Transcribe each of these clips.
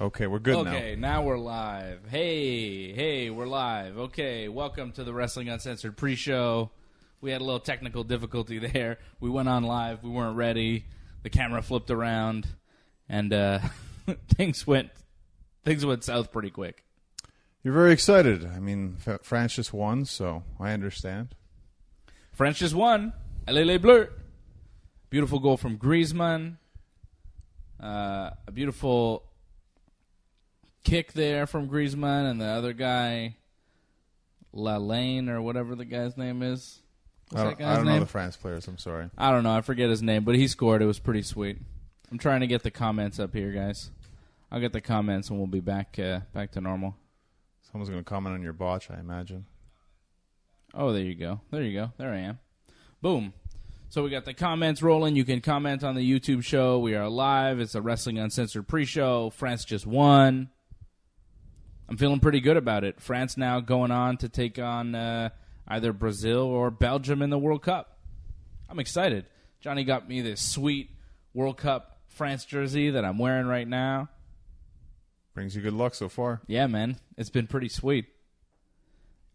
Okay, we're good now. Okay, now we're live. Hey, we're live. Okay, welcome to the Wrestling Uncensored pre-show. We had a little technical difficulty there. We went on live. We weren't ready. The camera flipped around, and things went south pretty quick. You're very excited. I mean, France just won, so I understand. France just won. Allez les Bleus. Beautiful goal from Griezmann. A beautiful kick there from Griezmann, and the other guy, Lalane, or whatever the guy's name is. I don't know the France players. I'm sorry. I don't know. I forget his name, but he scored. It was pretty sweet. I'm trying to get the comments up here, guys. I'll get the comments, and we'll be back to normal. Someone's going to comment on your botch, I imagine. Oh, there you go. There I am. Boom. So we got the comments rolling. You can comment on the YouTube show. We are live. It's a Wrestling Uncensored pre-show. France just won. I'm feeling pretty good about it. France now going on to take on either Brazil or Belgium in the World Cup. I'm excited. Johnny got me this sweet World Cup France jersey that I'm wearing right now. Brings you good luck so far. Yeah, man. It's been pretty sweet.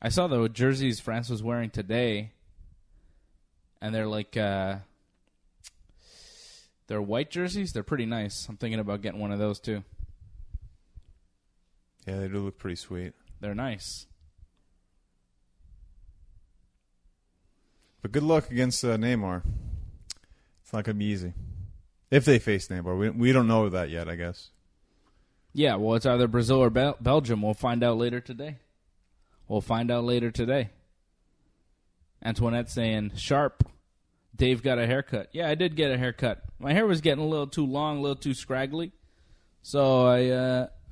I saw the jerseys France was wearing today, and they're like, they're white jerseys. They're pretty nice. I'm thinking about getting one of those, too. Yeah, they do look pretty sweet. They're nice. But good luck against Neymar. It's not going to be easy. If they face Neymar. We don't know that yet, I guess. Yeah, well, it's either Brazil or Belgium. We'll find out later today. Antoinette saying, sharp. Dave got a haircut. Yeah, I did get a haircut. My hair was getting a little too long, a little too scraggly. So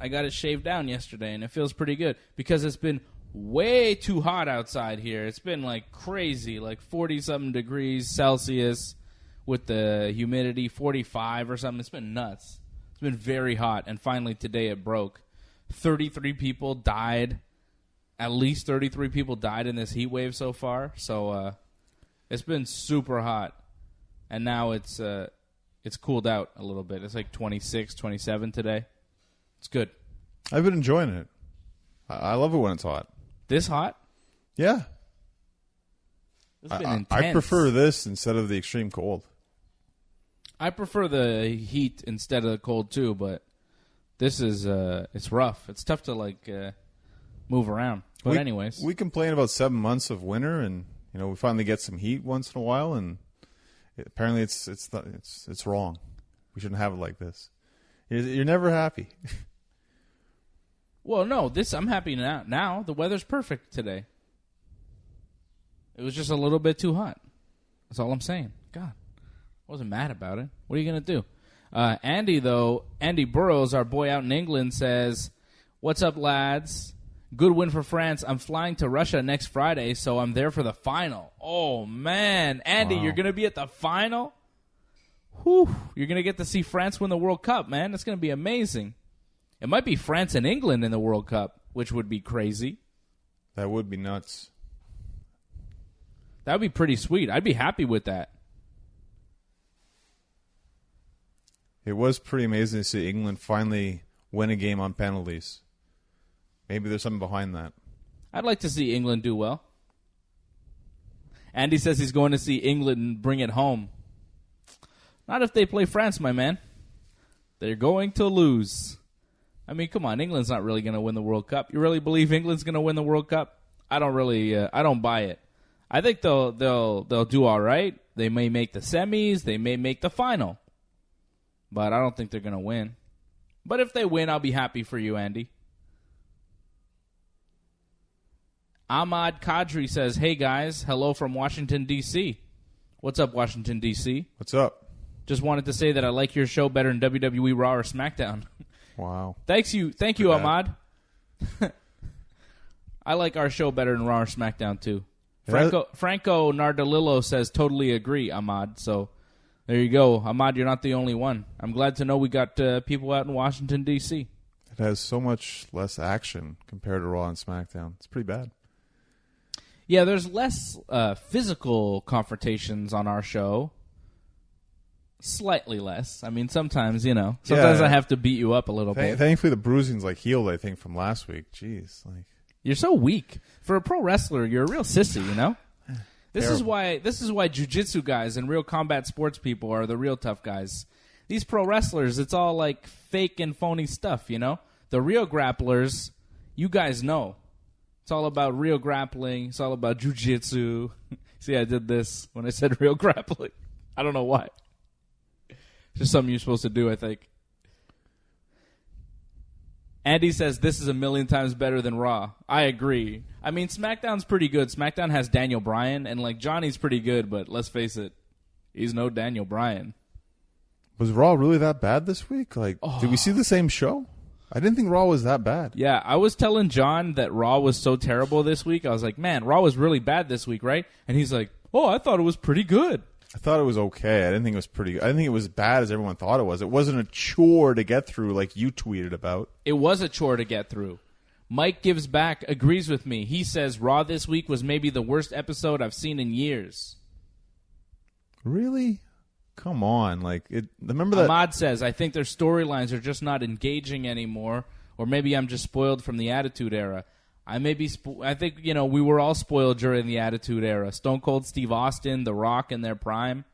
I got it shaved down yesterday, and it feels pretty good because it's been way too hot outside here. It's been like crazy, like 40-something degrees Celsius with the humidity, 45 or something. It's been nuts. It's been very hot, and finally today it broke. 33 people died. At least 33 people died in this heat wave so far. So it's been super hot, and now it's cooled out a little bit. It's like 26, 27 today. It's good. I've been enjoying it. I love it when it's hot. This hot? Yeah. It's been intense. I prefer this instead of the extreme cold. I prefer the heat instead of the cold too, but this is it's rough. It's tough to move around. But anyways, we complain about 7 months of winter, and we finally get some heat once in a while, and apparently it's wrong. We shouldn't have it like this. You're never happy. Well, no, I'm happy now. Now the weather's perfect today. It was just a little bit too hot. That's all I'm saying. God, I wasn't mad about it. What are you going to do? Andy Burrows, our boy out in England, says, "What's up, lads? Good win for France. I'm flying to Russia next Friday, so I'm there for the final." Oh, man. Andy, You're going to be at the final? Whew. You're going to get to see France win the World Cup, man. That's going to be amazing. It might be France and England in the World Cup, which would be crazy. That would be nuts. That would be pretty sweet. I'd be happy with that. It was pretty amazing to see England finally win a game on penalties. Maybe there's something behind that. I'd like to see England do well. Andy says he's going to see England bring it home. Not if they play France, my man. They're going to lose. I mean, come on. England's not really going to win the World Cup. You really believe England's going to win the World Cup? I don't buy it. I think they'll do all right. They may make the semis. They may make the final. But I don't think they're going to win. But if they win, I'll be happy for you, Andy. Ahmad Kadri says, "Hey, guys. Hello from Washington, D.C. What's up, Washington, D.C.? What's up? Just wanted to say that I like your show better than WWE Raw or Smackdown." Wow. Thank you, Ahmad. I like our show better than Raw or Smackdown, too. Franco Nardalillo says, "Totally agree, Ahmad." So there you go. Ahmad, you're not the only one. I'm glad to know we got people out in Washington, D.C. It has so much less action compared to Raw and SmackDown. It's pretty bad. Yeah, there's less physical confrontations on our show. Slightly less. I mean, sometimes, sometimes I have to beat you up a little bit. Thankfully, the bruising's healed, I think, from last week. Jeez. You're so weak. For a pro wrestler, you're a real sissy, This is why jiu-jitsu guys and real combat sports people are the real tough guys. These pro wrestlers, it's all fake and phony stuff, The real grapplers, you guys know. It's all about real grappling. It's all about jiu-jitsu. See, I did this when I said real grappling. I don't know why. It's just something you're supposed to do, I think. Andy says this is 1,000,000 times better than Raw. I agree. I mean, SmackDown's pretty good. SmackDown has Daniel Bryan, and Johnny's pretty good, but let's face it, he's no Daniel Bryan. Was Raw really that bad this week? Did we see the same show? I didn't think Raw was that bad. Yeah, I was telling John that Raw was so terrible this week. I was like, man, Raw was really bad this week, right? And he's like, oh, I thought it was pretty good. I thought it was okay. I didn't think it was pretty good. I didn't think it was bad as everyone thought it was. It wasn't a chore to get through like you tweeted about. It was a chore to get through. Mike Gives Back agrees with me. He says Raw this week was maybe the worst episode I've seen in years. Really? Come on. Remember that? Ahmad says, I think their storylines are just not engaging anymore, or maybe I'm just spoiled from the Attitude Era. I think, we were all spoiled during the Attitude Era. Stone Cold Steve Austin, The Rock in their prime.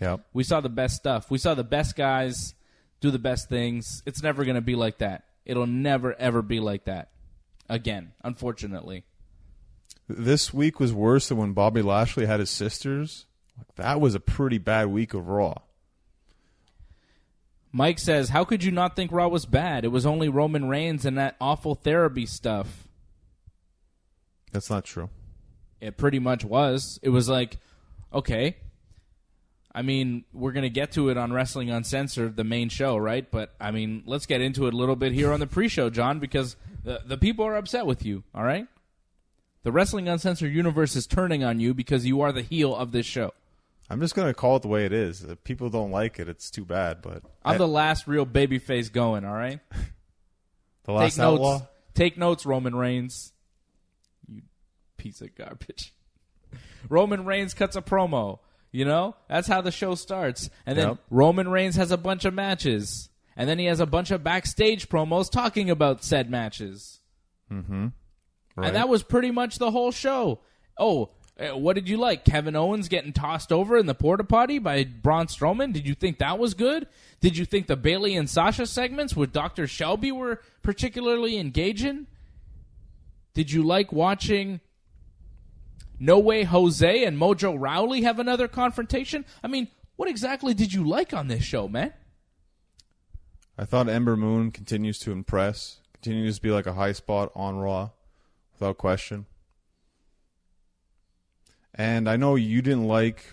Yep. We saw the best stuff. We saw the best guys do the best things. It's never going to be like that. It'll never, ever be like that again, unfortunately. This week was worse than when Bobby Lashley had his sisters. That was a pretty bad week of Raw. Mike says, how could you not think Raw was bad? It was only Roman Reigns and that awful therapy stuff. That's not true. It pretty much was. It was okay. I mean, we're going to get to it on Wrestling Uncensored, the main show, right? But, I mean, let's get into it a little bit here on the pre-show, John, because the people are upset with you, all right? The Wrestling Uncensored universe is turning on you because you are the heel of this show. I'm just going to call it the way it is. If people don't like it, it's too bad. But I'm the last real babyface going, all right? The last outlaw? Take notes, Roman Reigns. You piece of garbage. Roman Reigns cuts a promo. That's how the show starts. And then Roman Reigns has a bunch of matches. And then he has a bunch of backstage promos talking about said matches. Mm-hmm. Right. And that was pretty much the whole show. Oh, what did you like? Kevin Owens getting tossed over in the port-a-potty by Braun Strowman? Did you think that was good? Did you think the Bayley and Sasha segments with Dr. Shelby were particularly engaging? Did you like watching No Way Jose and Mojo Rawley have another confrontation? I mean, what exactly did you like on this show, man? I thought Ember Moon continues to impress, continues to be like a high spot on Raw, without question. And I know you didn't like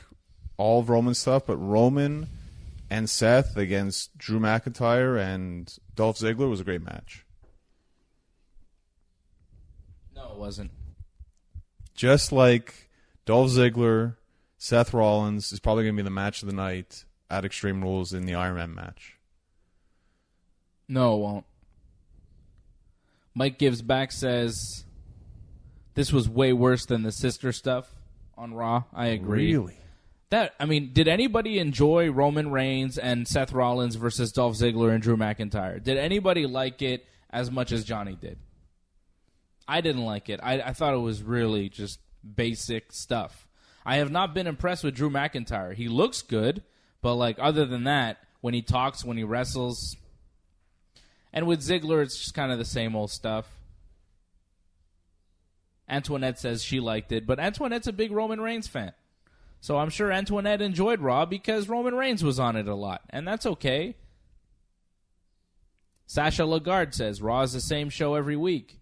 all of Roman's stuff, but Roman and Seth against Drew McIntyre and Dolph Ziggler was a great match. No, it wasn't. Just like Dolph Ziggler, Seth Rollins is probably going to be the match of the night at Extreme Rules in the Iron Man match. No, it won't. Mike Gives Back says, this was way worse than the sister stuff on Raw. I agree. Really? Did anybody enjoy Roman Reigns and Seth Rollins versus Dolph Ziggler and Drew McIntyre? Did anybody like it as much as Johnny did? I didn't like it. I thought it was really just basic stuff. I have not been impressed with Drew McIntyre. He looks good, but other than that, when he talks, when he wrestles, and with Ziggler, it's just kind of the same old stuff. Antoinette says she liked it, but Antoinette's a big Roman Reigns fan. So I'm sure Antoinette enjoyed Raw because Roman Reigns was on it a lot, and that's okay. Sasha Lagarde says Raw is the same show every week.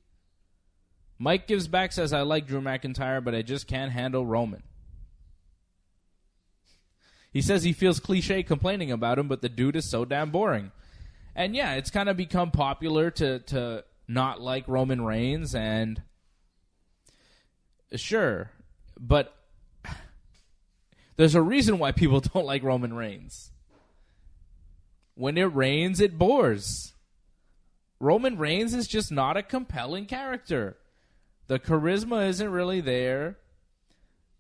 Mike Gives Back says I like Drew McIntyre, but I just can't handle Roman. He says he feels cliche complaining about him, but the dude is so damn boring. And yeah, it's kind of become popular to not like Roman Reigns, and sure, but there's a reason why people don't like Roman Reigns. When it rains, it bores. Roman Reigns is just not a compelling character. The charisma isn't really there.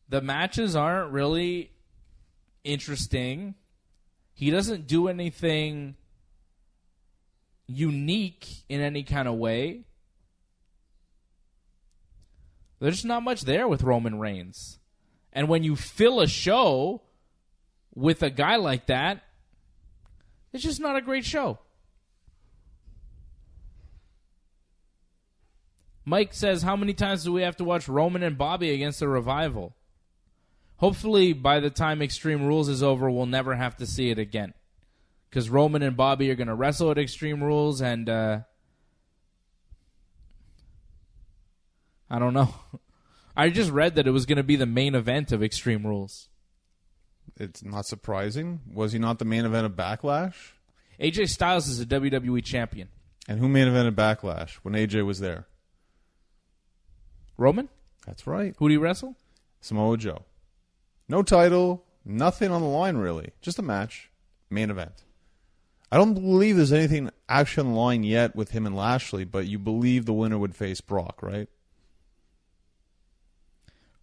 The matches aren't really interesting. He doesn't do anything unique in any kind of way. There's not much there with Roman Reigns. And when you fill a show with a guy like that, it's just not a great show. Mike says, how many times do we have to watch Roman and Bobby against the Revival? Hopefully, by the time Extreme Rules is over, we'll never have to see it again. Because Roman and Bobby are going to wrestle at Extreme Rules, and I don't know. I just read that it was going to be the main event of Extreme Rules. It's not surprising. Was he not the main event of Backlash? AJ Styles is a WWE champion. And who main evented Backlash when AJ was there? Roman? That's right. Who did he wrestle? Samoa Joe. No title, nothing on the line really. Just a match. Main event. I don't believe there's anything actually on the line yet with him and Lashley, but you believe the winner would face Brock, right?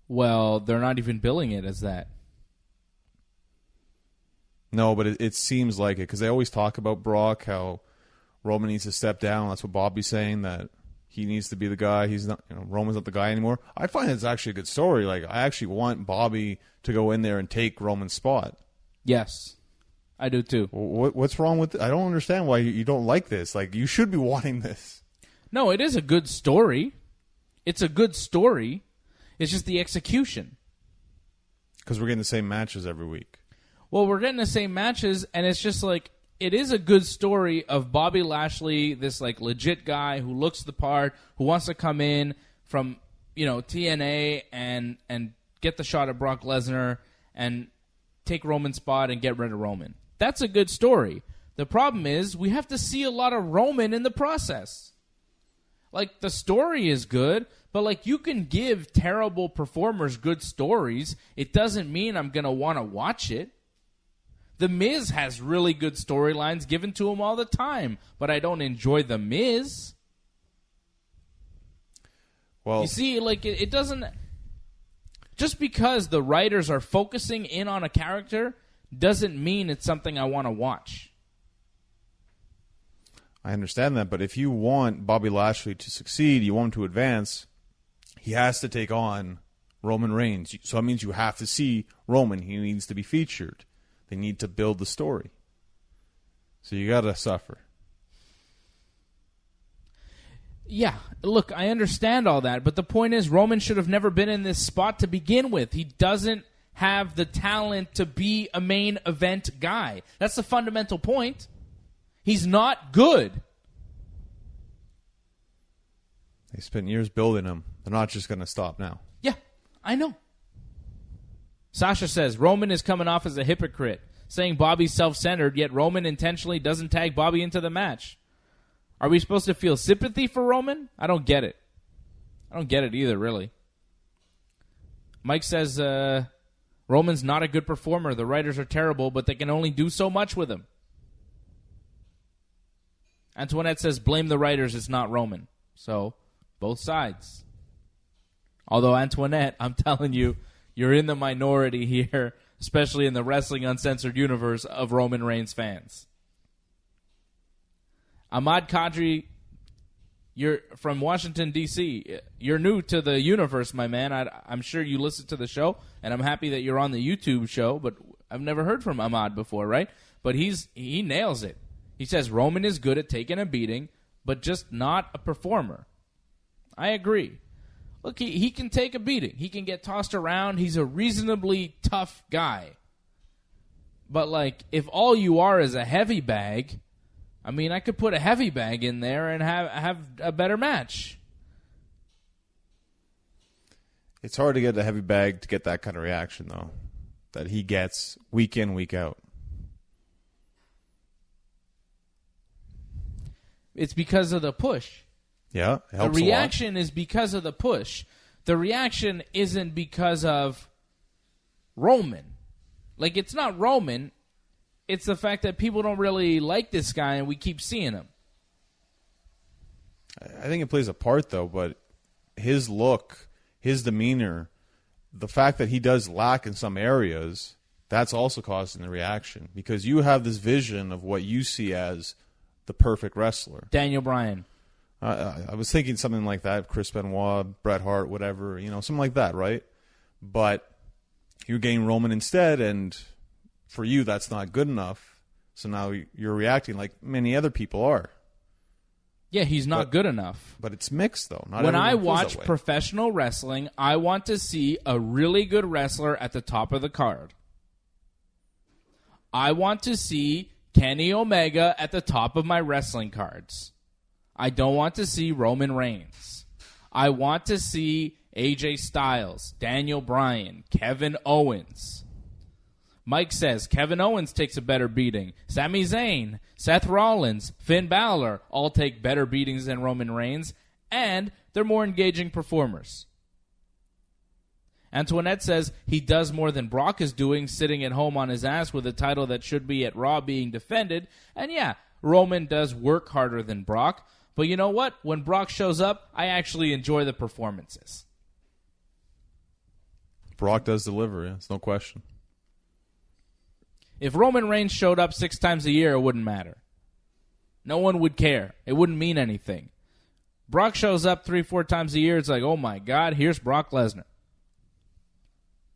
Well, they're not even billing it as that. No, but it seems like it, because they always talk about Brock, how Roman needs to step down. That's what Bobby's saying, that he needs to be the guy. He's not, Roman's not the guy anymore. I find it's actually a good story. Like, I actually want Bobby to go in there and take Roman's spot. Yes, I do too. What's wrong with it? I don't understand why you don't like this. Like, you should be wanting this. No, it is a good story. It's a good story. It's just the execution. Because we're getting the same matches every week. Well, we're getting the same matches, and it's just like, it is a good story of Bobby Lashley, this like legit guy who looks the part, who wants to come in from, TNA and get the shot at Brock Lesnar and take Roman's spot and get rid of Roman. That's a good story. The problem is we have to see a lot of Roman in the process. Like, the story is good, but like, you can give terrible performers good stories. It doesn't mean I'm going to want to watch it. The Miz has really good storylines given to him all the time, but I don't enjoy The Miz. Well, you see, like, it doesn't... Just because the writers are focusing in on a character doesn't mean it's something I want to watch. I understand that, but if you want Bobby Lashley to succeed, you want him to advance, he has to take on Roman Reigns. So that means you have to see Roman. He needs to be featured. They need to build the story. So you got to suffer. Yeah, look, I understand all that, but the point is Roman should have never been in this spot to begin with. He doesn't have the talent to be a main event guy. That's the fundamental point. He's not good. They spent years building him. They're not just going to stop now. Yeah, I know. Sasha says, Roman is coming off as a hypocrite, saying Bobby's self-centered, yet Roman intentionally doesn't tag Bobby into the match. Are we supposed to feel sympathy for Roman? I don't get it. I don't get it either, really. Mike says, Roman's not a good performer. The writers are terrible, but they can only do so much with him. Antoinette says, blame the writers, it's not Roman. So, both sides. Although, Antoinette, I'm telling you, you're in the minority here, especially in the Wrestling Uncensored universe of Roman Reigns fans. Ahmad Kadri, you're from Washington, D.C. You're new to the universe, my man. I'm sure you listen to the show, and I'm happy that you're on the YouTube show, but I've never heard from Ahmad before, right? But he nails it. He says Roman is good at taking a beating, but just not a performer. I agree. Look, he can take a beating. He can get tossed around. He's a reasonably tough guy. But, like, if all you are is a heavy bag, I mean, I could put a heavy bag in there and have a better match. It's hard to get a heavy bag to get that kind of reaction, though, that he gets week in, week out. It's because of the push. Yeah, it helps the reaction is because of the push. The reaction isn't because of Roman. Like, it's not Roman. It's the fact that people don't really like this guy and we keep seeing him. I think it plays a part, though, but his look, his demeanor, the fact that he does lack in some areas That's also causing the reaction because you have this vision of what you see as the perfect wrestler. Daniel Bryan. I was thinking something like that, Chris Benoit, Bret Hart, whatever, something like that, right? But you're getting Roman instead, and for you, that's not good enough. So now you're reacting like many other people are. Yeah, he's not good enough. But it's mixed, though. When I watch professional wrestling, I want to see a really good wrestler at the top of the card. I want to see Kenny Omega at the top of my wrestling cards. I don't want to see Roman Reigns. I want to see AJ Styles, Daniel Bryan, Kevin Owens. Mike says Kevin Owens takes a better beating. Sami Zayn, Seth Rollins, Finn Balor all take better beatings than Roman Reigns, and they're more engaging performers. Antoinette says he does more than Brock is doing, sitting at home on his ass with a title that should be at Raw being defended. And yeah, Roman does work harder than Brock. But you know what? When Brock shows up, I actually enjoy the performances. Brock does deliver, yeah, it's no question. If Roman Reigns showed up 6 times a year, it wouldn't matter. No one would care. It wouldn't mean anything. Brock shows up 3-4 times a year, it's like, oh my God, here's Brock Lesnar.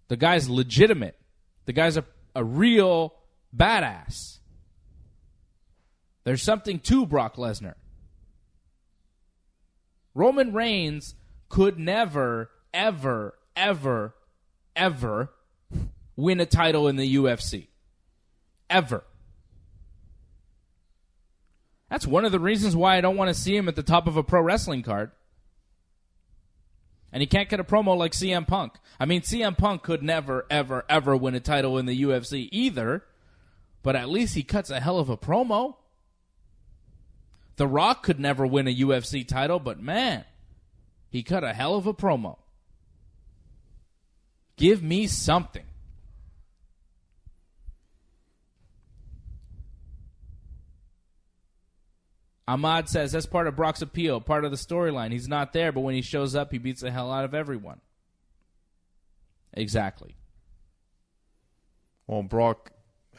The guy's legitimate. The guy's a real badass. There's something to Brock Lesnar. Roman Reigns could never, ever, ever, ever win a title in the UFC. Ever. That's one of the reasons why I don't want to see him at the top of a pro wrestling card. And he can't get a promo like CM Punk. I mean, CM Punk could never, ever, ever win a title in the UFC either, but at least he cuts a hell of a promo. The Rock could never win a UFC title, but man, he cut a hell of a promo. Give me something. Ahmad says that's part of Brock's appeal, part of the storyline. He's not there, but when he shows up, he beats the hell out of everyone. Exactly. Well, Brock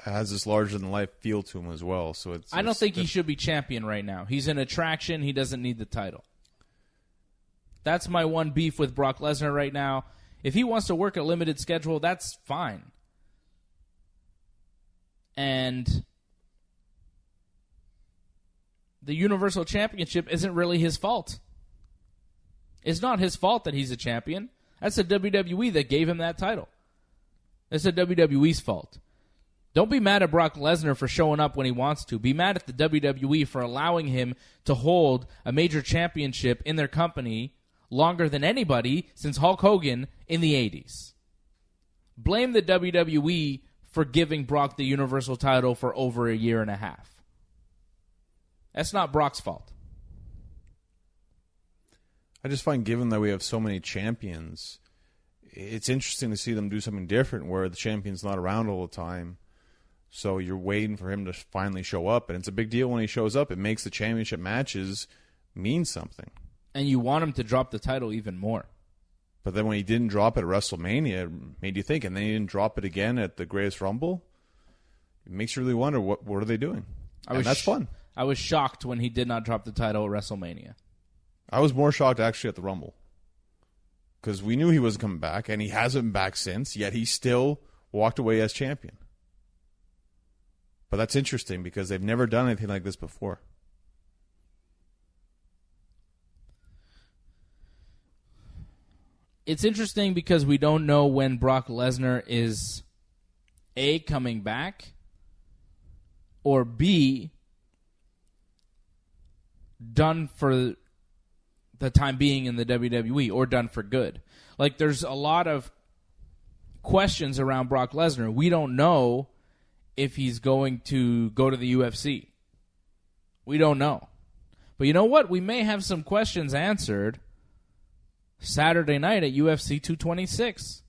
has this larger-than-life feel to him as well. So I don't think he should be champion right now. He's an attraction. He doesn't need the title. That's my one beef with Brock Lesnar right now. If he wants to work a limited schedule, that's fine. And the Universal Championship isn't really his fault. It's not his fault that he's a champion. That's the WWE that gave him that title. It's the WWE's fault. Don't be mad at Brock Lesnar for showing up when he wants to. Be mad at the WWE for allowing him to hold a major championship in their company longer than anybody since Hulk Hogan in the 80s. Blame the WWE for giving Brock the Universal title for over a year and a half. That's not Brock's fault. I just find, given that we have so many champions, it's interesting to see them do something different where the champion's not around all the time. So you're waiting for him to finally show up, and it's a big deal when he shows up. It makes the championship matches mean something. And you want him to drop the title even more. But then when he didn't drop it at WrestleMania, it made you think, and then he didn't drop it again at the Greatest Rumble. It makes you really wonder, what are they doing? And that's fun. I was shocked when he did not drop the title at WrestleMania. I was more shocked actually at the Rumble. Because we knew he wasn't coming back, and he hasn't been back since, yet he still walked away as champion. But that's interesting because they've never done anything like this before. It's interesting because we don't know when Brock Lesnar is A, coming back, or B, done for the time being in the WWE, or done for good. Like, there's a lot of questions around Brock Lesnar. We don't know if he's going to go to the UFC. We don't know. But you know what? We may have some questions answered Saturday night at UFC 226.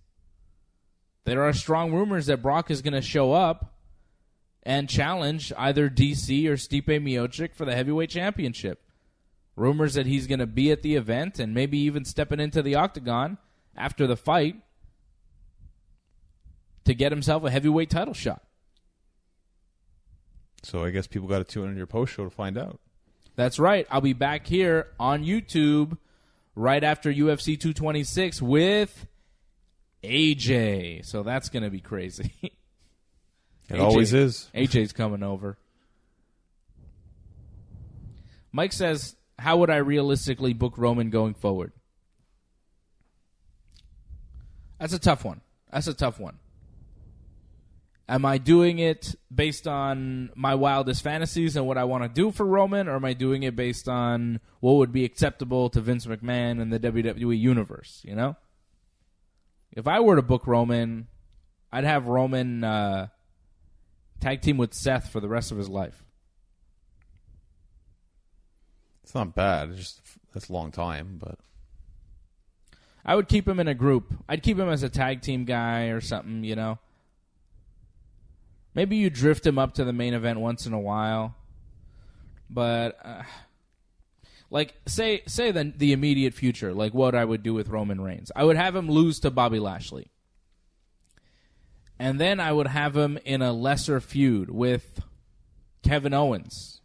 There are strong rumors that Brock is going to show up and challenge either DC or Stipe Miocic for the heavyweight championship. Rumors that he's going to be at the event and maybe even stepping into the octagon after the fight. to get himself a heavyweight title shot. So I guess people got to tune into your post show to find out. That's right. I'll be back here on YouTube right after UFC 226 with AJ. So that's going to be crazy. It always is. AJ's coming over. Mike says, how would I realistically book Roman going forward? That's a tough one. Am I doing it based on my wildest fantasies and what I want to do for Roman, or am I doing it based on what would be acceptable to Vince McMahon and the WWE universe, you know? If I were to book Roman, I'd have Roman tag team with Seth for the rest of his life. It's not bad. It's just that's a long time, but I would keep him in a group. I'd keep him as a tag team guy or something, you know? Maybe you drift him up to the main event once in a while. But, like, say the immediate future, like what I would do with Roman Reigns. I would have him lose to Bobby Lashley. And then I would have him in a lesser feud with Kevin Owens.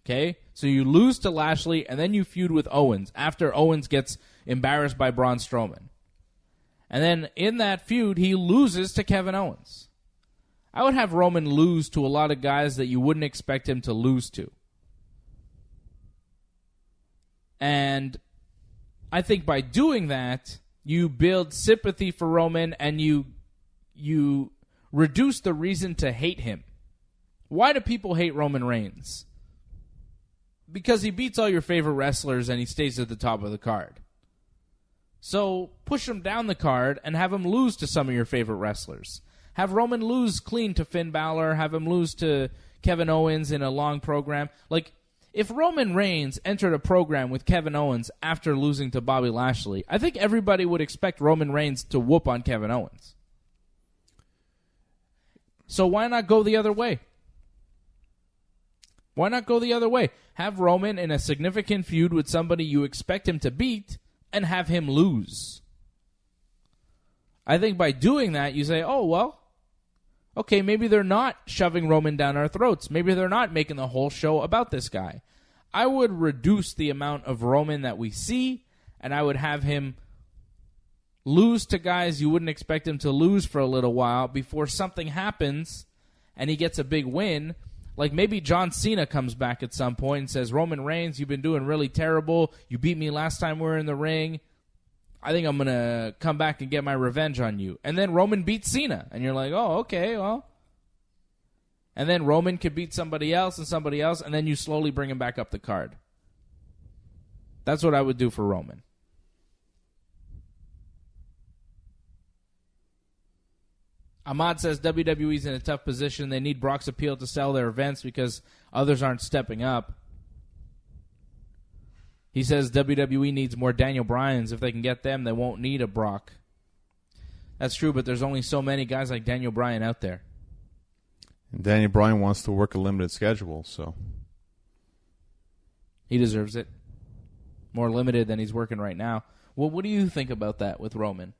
Okay? So you lose to Lashley, and then you feud with Owens after Owens gets embarrassed by Braun Strowman. And then in that feud, he loses to Kevin Owens. I would have Roman lose to a lot of guys that you wouldn't expect him to lose to. And I think by doing that, you build sympathy for Roman and you reduce the reason to hate him. Why do people hate Roman Reigns? Because he beats all your favorite wrestlers and he stays at the top of the card. So push him down the card and have him lose to some of your favorite wrestlers. Have Roman lose clean to Finn Balor. Have him lose to Kevin Owens in a long program. Like, if Roman Reigns entered a program with Kevin Owens after losing to Bobby Lashley, I think everybody would expect Roman Reigns to whoop on Kevin Owens. So why not go the other way? Why not go the other way? Have Roman in a significant feud with somebody you expect him to beat and have him lose. I think by doing that, you say, oh, well, okay, maybe they're not shoving Roman down our throats. Maybe they're not making the whole show about this guy. I would reduce the amount of Roman that we see, and I would have him lose to guys you wouldn't expect him to lose for a little while before something happens and he gets a big win. Like maybe John Cena comes back at some point and says, Roman Reigns, you've been doing really terrible. You beat me last time we were in the ring. I think I'm going to come back and get my revenge on you. And then Roman beats Cena. And you're like, oh, okay, well. And then Roman could beat somebody else, and then you slowly bring him back up the card. That's what I would do for Roman. Ahmad says WWE's in a tough position. They need Brock's appeal to sell their events because others aren't stepping up. He says WWE needs more Daniel Bryans. If they can get them, they won't need a Brock. That's true, but there's only so many guys like Daniel Bryan out there. And Daniel Bryan wants to work a limited schedule, so he deserves it. More limited than he's working right now. Well, what do you think about that with Roman?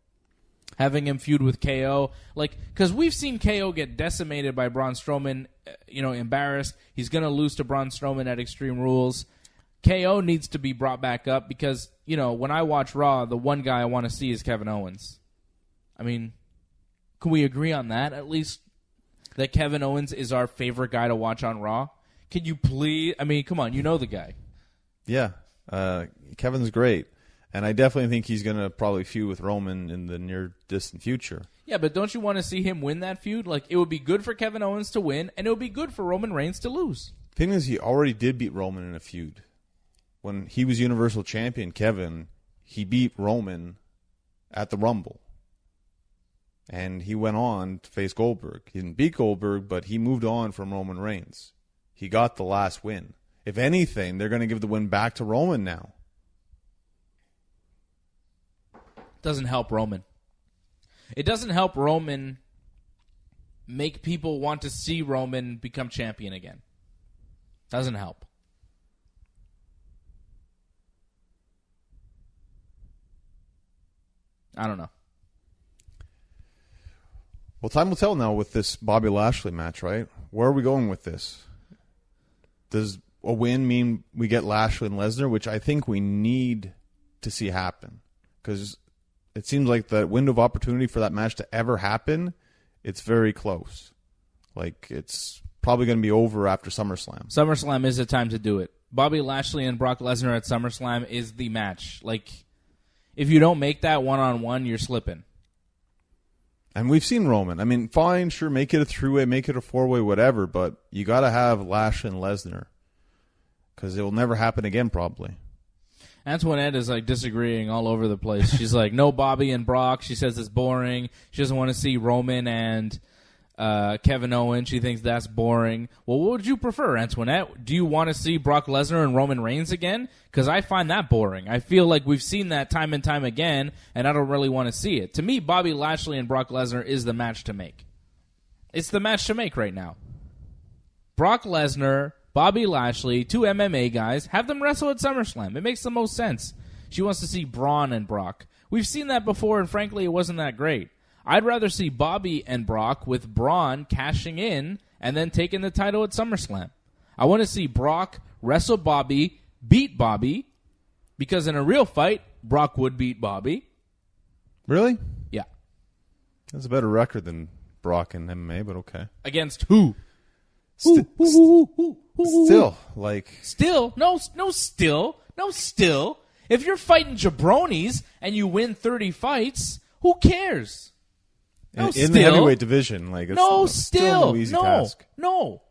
Having him feud with KO, like, because we've seen KO get decimated by Braun Strowman, embarrassed. He's going to lose to Braun Strowman at Extreme Rules. KO needs to be brought back up because, when I watch Raw, the one guy I want to see is Kevin Owens. I mean, can we agree on that at least? That Kevin Owens is our favorite guy to watch on Raw? Could you please? I mean, come on, you know the guy. Yeah, Kevin's great. And I definitely think he's going to probably feud with Roman in the near-distant future. Yeah, but don't you want to see him win that feud? Like, it would be good for Kevin Owens to win, and it would be good for Roman Reigns to lose. The thing is, he already did beat Roman in a feud. When he was Universal Champion, Kevin, he beat Roman at the Rumble. And he went on to face Goldberg. He didn't beat Goldberg, but he moved on from Roman Reigns. He got the last win. If anything, they're going to give the win back to Roman now. Doesn't help Roman. It doesn't help Roman make people want to see Roman become champion again. Doesn't help. I don't know. Well, time will tell now with this Bobby Lashley match, right? Where are we going with this? Does a win mean we get Lashley and Lesnar, which I think we need to see happen? Because it seems like the window of opportunity for that match to ever happen, it's very close. Like, it's probably going to be over after SummerSlam. SummerSlam is the time to do it. Bobby Lashley and Brock Lesnar at SummerSlam is the match. Like, if you don't make that one-on-one, you're slipping. And we've seen Roman. I mean, fine, sure, make it a three-way, make it a four-way, whatever, but you got to have Lashley and Lesnar because it will never happen again, probably. Antoinette is like disagreeing all over the place. She's like, no Bobby and Brock. She says it's boring. She doesn't want to see Roman and Kevin Owens. She thinks that's boring. Well, what would you prefer, Antoinette? Do you want to see Brock Lesnar and Roman Reigns again? Because I find that boring. I feel like we've seen that time and time again, and I don't really want to see it. To me, Bobby Lashley and Brock Lesnar is the match to make. It's the match to make right now. Brock Lesnar, Bobby Lashley, two MMA guys, have them wrestle at SummerSlam. It makes the most sense. She wants to see Braun and Brock. We've seen that before, and frankly, it wasn't that great. I'd rather see Bobby and Brock with Braun cashing in and then taking the title at SummerSlam. I want to see Brock wrestle Bobby, beat Bobby, because in a real fight, Brock would beat Bobby. Really? Yeah. That's a better record than Brock in MMA, but okay. Against who? Still, like... Still? No, still. If you're fighting jabronis and you win 30 fights, who cares? In the heavyweight division, like it's still no easy task. No.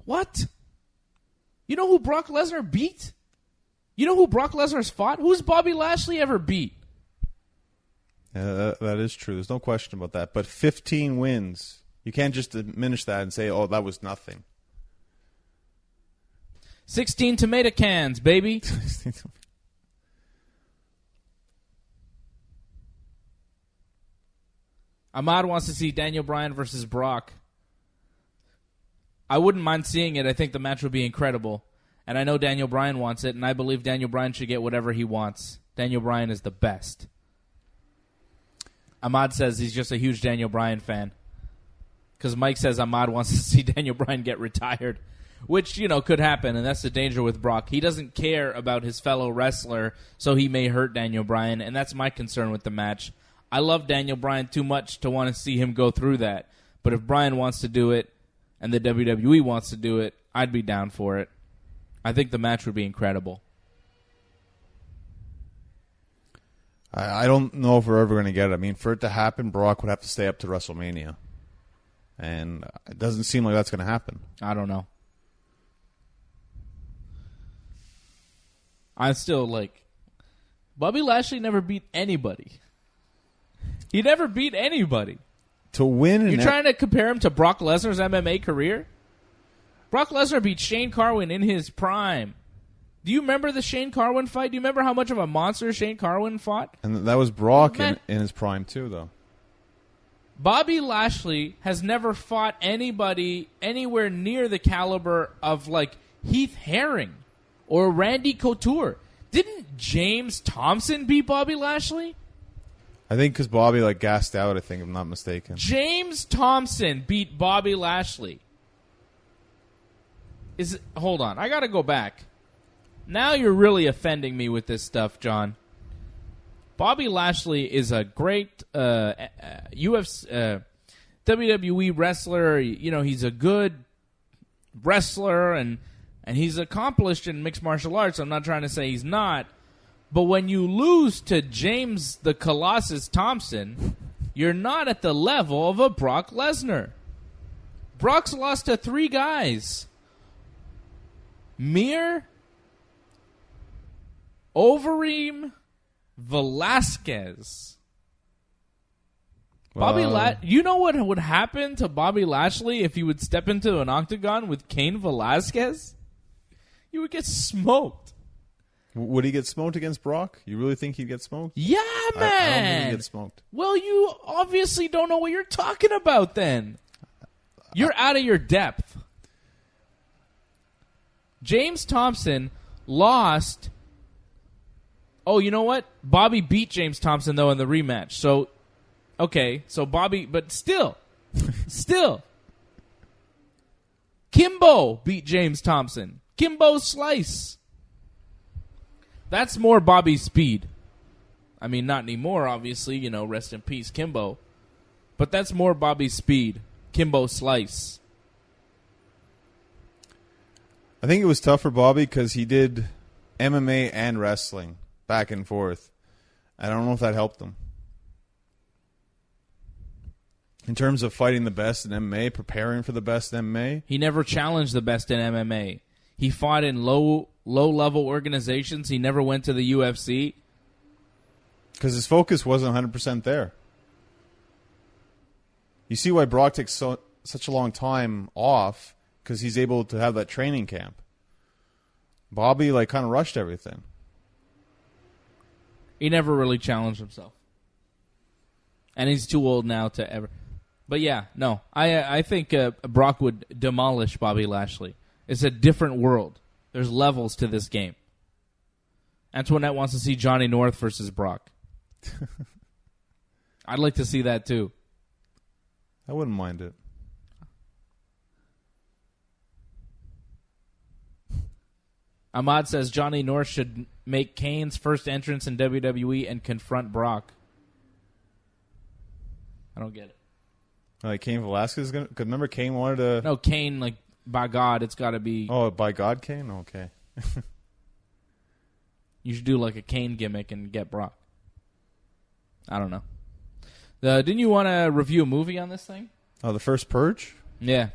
What? You know who Brock Lesnar beat? You know who Brock Lesnar's fought? Who's Bobby Lashley ever beat? Yeah, that is true. There's no question about that. But 15 wins. You can't just diminish that and say, oh, that was nothing. 16 tomato cans, baby. Ahmad wants to see Daniel Bryan versus Brock. I wouldn't mind seeing it. I think the match would be incredible. And I know Daniel Bryan wants it, and I believe Daniel Bryan should get whatever he wants. Daniel Bryan is the best. Ahmad says he's just a huge Daniel Bryan fan. Because Mike says Ahmad wants to see Daniel Bryan get retired. Which, could happen, and that's the danger with Brock. He doesn't care about his fellow wrestler, so he may hurt Daniel Bryan, and that's my concern with the match. I love Daniel Bryan too much to want to see him go through that. But if Bryan wants to do it, and the WWE wants to do it, I'd be down for it. I think the match would be incredible. I don't know if we're ever going to get it. I mean, for it to happen, Brock would have to stay up to WrestleMania. And it doesn't seem like that's going to happen. I don't know. I'm still like, Bobby Lashley never beat anybody. He never beat anybody. To win, you're trying to compare him to Brock Lesnar's MMA career? Brock Lesnar beat Shane Carwin in his prime. Do you remember the Shane Carwin fight? Do you remember how much of a monster Shane Carwin fought? And that was Brock in his prime too, though. Bobby Lashley has never fought anybody anywhere near the caliber of like Heath Herring or Randy Couture. Didn't James Thompson beat Bobby Lashley? I think because Bobby gassed out, I think, if I'm not mistaken. James Thompson beat Bobby Lashley. Hold on, I got to go back. Now you're really offending me with this stuff, John. Bobby Lashley is a great UFC, WWE wrestler. He's a good wrestler, and he's accomplished in mixed martial arts. I'm not trying to say he's not. But when you lose to James the Colossus Thompson, you're not at the level of a Brock Lesnar. Brock's lost to 3 guys. Mir, Overeem, Velasquez. You know what would happen to Bobby Lashley if he would step into an octagon with Cain Velasquez? He would get smoked. Would he get smoked against Brock? You really think he'd get smoked? Yeah, man. I don't think he'd get smoked. Well, you obviously don't know what you're talking about then. You're out of your depth. James Thompson lost Oh, you know what? Bobby beat James Thompson, though, in the rematch. So, okay. So Bobby, but still. Kimbo beat James Thompson. Kimbo Slice. That's more Bobby's speed. I mean, not anymore, obviously. You know, rest in peace, Kimbo. But that's more Bobby's speed. Kimbo Slice. I think it was tough for Bobby because he did MMA and wrestling back and forth. I don't know if that helped him. In terms of fighting the best in MMA, preparing for the best in MMA. He never challenged the best in MMA. He fought in low-level organizations. He never went to the UFC. Because his focus wasn't 100% there. You see why Brock takes such a long time off, because he's able to have that training camp. Bobby kind of rushed everything. He never really challenged himself. And he's too old now to ever. But yeah, no. I think Brock would demolish Bobby Lashley. It's a different world. There's levels to this game. Antoinette wants to see Johnny North versus Brock. I'd like to see that too. I wouldn't mind it. Ahmad says Johnny North should make Kane's first entrance in WWE and confront Brock. I don't get it. Like Cain Velasquez is gonna. Cause remember, Kane wanted to. No, Kane. By God, it's got to be. Oh, by God, Kane. Okay. You should do a Kane gimmick and get Brock. I don't know. Didn't you want to review a movie on this thing? Oh, the first Purge. Yeah.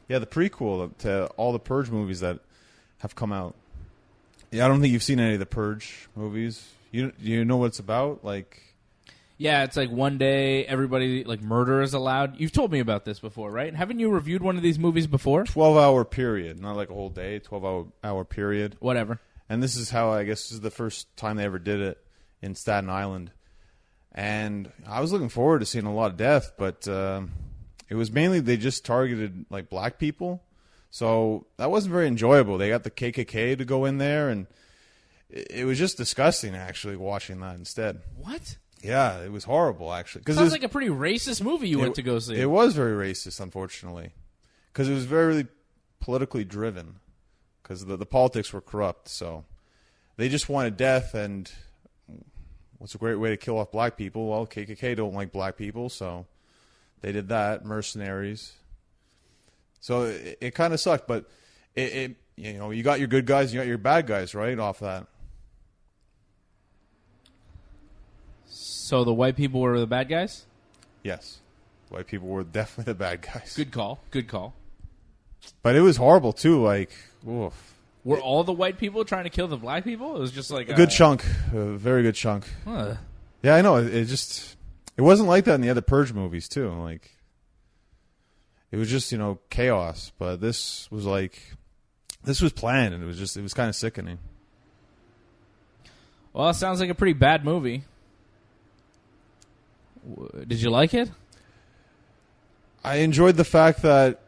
Yeah, the prequel to all the Purge movies that have come out. Yeah, I don't think you've seen any of the Purge movies. You know what it's about? Yeah, it's one day everybody, murder is allowed. You've told me about this before, right? Haven't you reviewed one of these movies before? 12-hour period. Not a whole day. 12-hour period. Whatever. And this is how, I guess, this is the first time they ever did it in Staten Island. And I was looking forward to seeing a lot of death, but it was mainly they just targeted, black people. So that wasn't very enjoyable. They got the KKK to go in there, and it was just disgusting, actually, watching that instead. What? Yeah, it was horrible, actually. Sounds like a pretty racist movie you went to go see. It was very racist, unfortunately, because it was very politically driven, because the politics were corrupt. So they just wanted death, and what's a great way to kill off black people? Well, KKK don't like black people, so they did that. Mercenaries. So it kind of sucked, but you got your good guys, you got your bad guys, right, off that. So the white people were the bad guys? Yes. White people were definitely the bad guys. Good call. Good call. But it was horrible, too. Oof. Were all the white people trying to kill the black people? It was just a good chunk. A very good chunk. Huh. Yeah, I know. It wasn't like that in the other Purge movies, too. It was just, chaos. But this was this was planned, and it was kind of sickening. Well, it sounds like a pretty bad movie. Did you like it? I enjoyed the fact that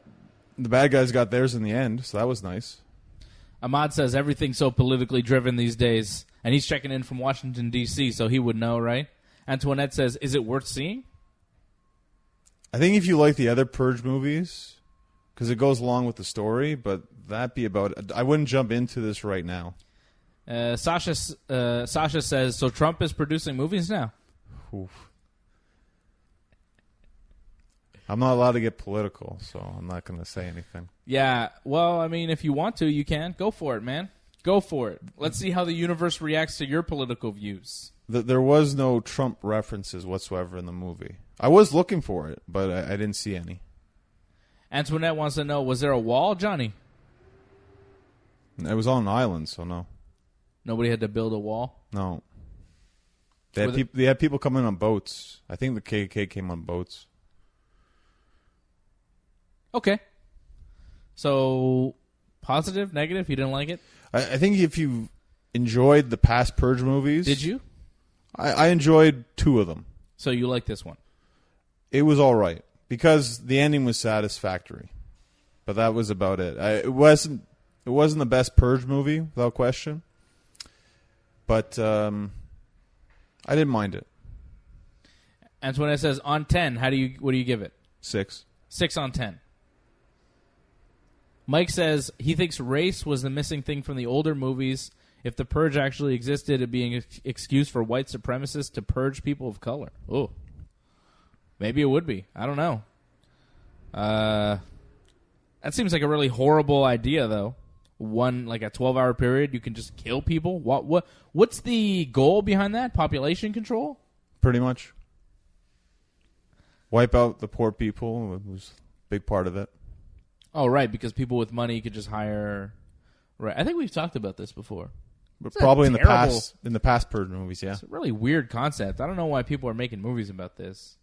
the bad guys got theirs in the end, so that was nice. Ahmad says everything's so politically driven these days, and he's checking in from Washington, D.C., so he would know, right? Antoinette says, is it worth seeing? I think if you like the other Purge movies, because it goes along with the story, but that'd be about it. I wouldn't jump into this right now. Sasha says, so Trump is producing movies now? Oof. I'm not allowed to get political, so I'm not going to say anything. Yeah, well, I mean, if you want to, you can. Go for it, man. Go for it. Let's see how the universe reacts to your political views. There was no Trump references whatsoever in the movie. I was looking for it, but I didn't see any. Antoinette wants to know, was there a wall, Johnny? It was on an island, so no. Nobody had to build a wall? No. They had people come in on boats. I think the KKK came on boats. Okay. So, positive, negative? You didn't like it? I think if you enjoyed the past Purge movies... Did you? I enjoyed 2 of them. So you like this one? It was all right. Because the ending was satisfactory. But that was about it. It wasn't the best Purge movie, without question. But I didn't mind it. Antoinette says, on 10, what do you give it? 6. 6 on 10. Mike says he thinks race was the missing thing from the older movies. If the purge actually existed, it'd be an excuse for white supremacists to purge people of color. Oh, maybe it would be. I don't know. That seems like a really horrible idea, though. Like a 12-hour period, you can just kill people. What's the goal behind that? Population control? Pretty much. Wipe out the poor people. It was a big part of it. Oh, right, because people with money could just hire. Right, I think we've talked about this before. But probably in the past purge movies, yeah. It's a really weird concept. I don't know why people are making movies about this.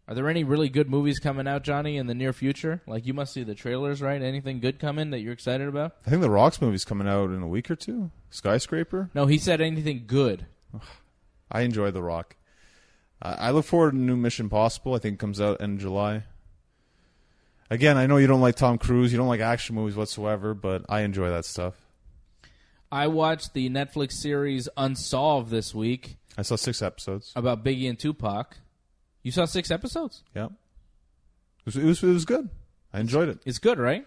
Are there any really good movies coming out, Johnny, in the near future? Like, you must see the trailers, right? Anything good coming that you're excited about? I think The Rock's movie's coming out in a week or two. Skyscraper? No, he said anything good. I enjoy The Rock. I look forward to new Mission Impossible. I think it comes out in July. Again, I know you don't like Tom Cruise. You don't like action movies whatsoever, but I enjoy that stuff. I watched the Netflix series Unsolved this week. I saw 6 episodes. About Biggie and Tupac. You saw 6 episodes? Yeah. It was good. I enjoyed it. It's good, right?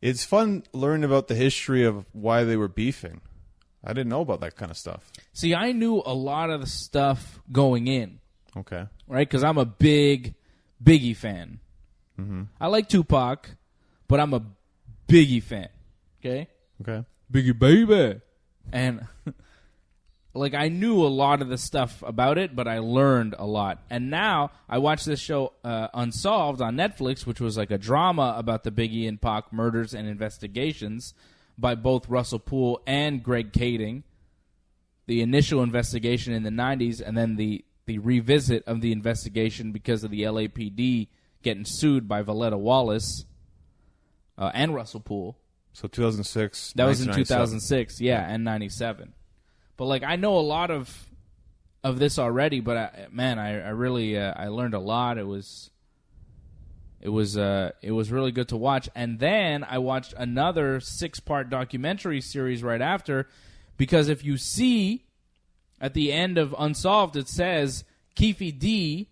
It's fun learning about the history of why they were beefing. I didn't know about that kind of stuff. See, I knew a lot of the stuff going in. Okay. Right? Because I'm a big Biggie fan. Mm-hmm. I like Tupac, but I'm a Biggie fan. Okay? Okay. Biggie baby. And like I knew a lot of the stuff about it, but I learned a lot. And now I watched this show Unsolved on Netflix, which was like a drama about the Biggie and Pac murders and investigations by both Russell Poole and Greg Kading. The initial investigation in the 90s and then the revisit of the investigation because of the LAPD getting sued by Valletta Wallace and Russell Poole. So 2006. That was in 2006, yeah, and 97. But like I know a lot of this already, but I really I learned a lot. It was really good to watch. And then I watched another 6-part documentary series right after, because if you see at the end of Unsolved, it says Keefe D,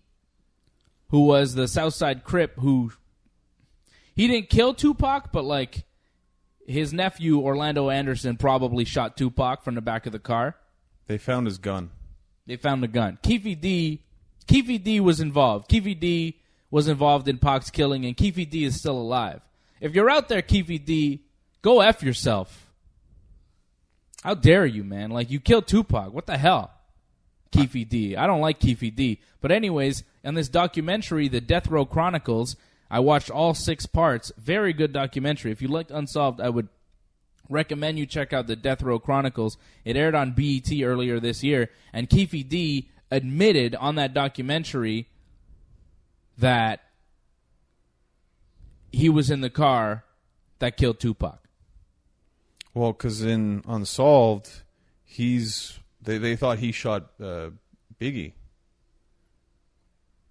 who was the Southside Crip, he didn't kill Tupac, but like his nephew Orlando Anderson probably shot Tupac from the back of the car. They found his gun. They found the gun. Keefe D was involved. Keefe D was involved in Pac's killing, and Keefe D is still alive. If you're out there, Keefe D, go F yourself. How dare you, man? Like, you killed Tupac. What the hell? Keefe D. I don't like Keefe D. But anyways, in this documentary, The Death Row Chronicles, I watched all 6 parts. Very good documentary. If you liked Unsolved, I would recommend you check out The Death Row Chronicles. It aired on BET earlier this year, and Keefe D admitted on that documentary that he was in the car that killed Tupac. Well, because in Unsolved, they thought he shot Biggie.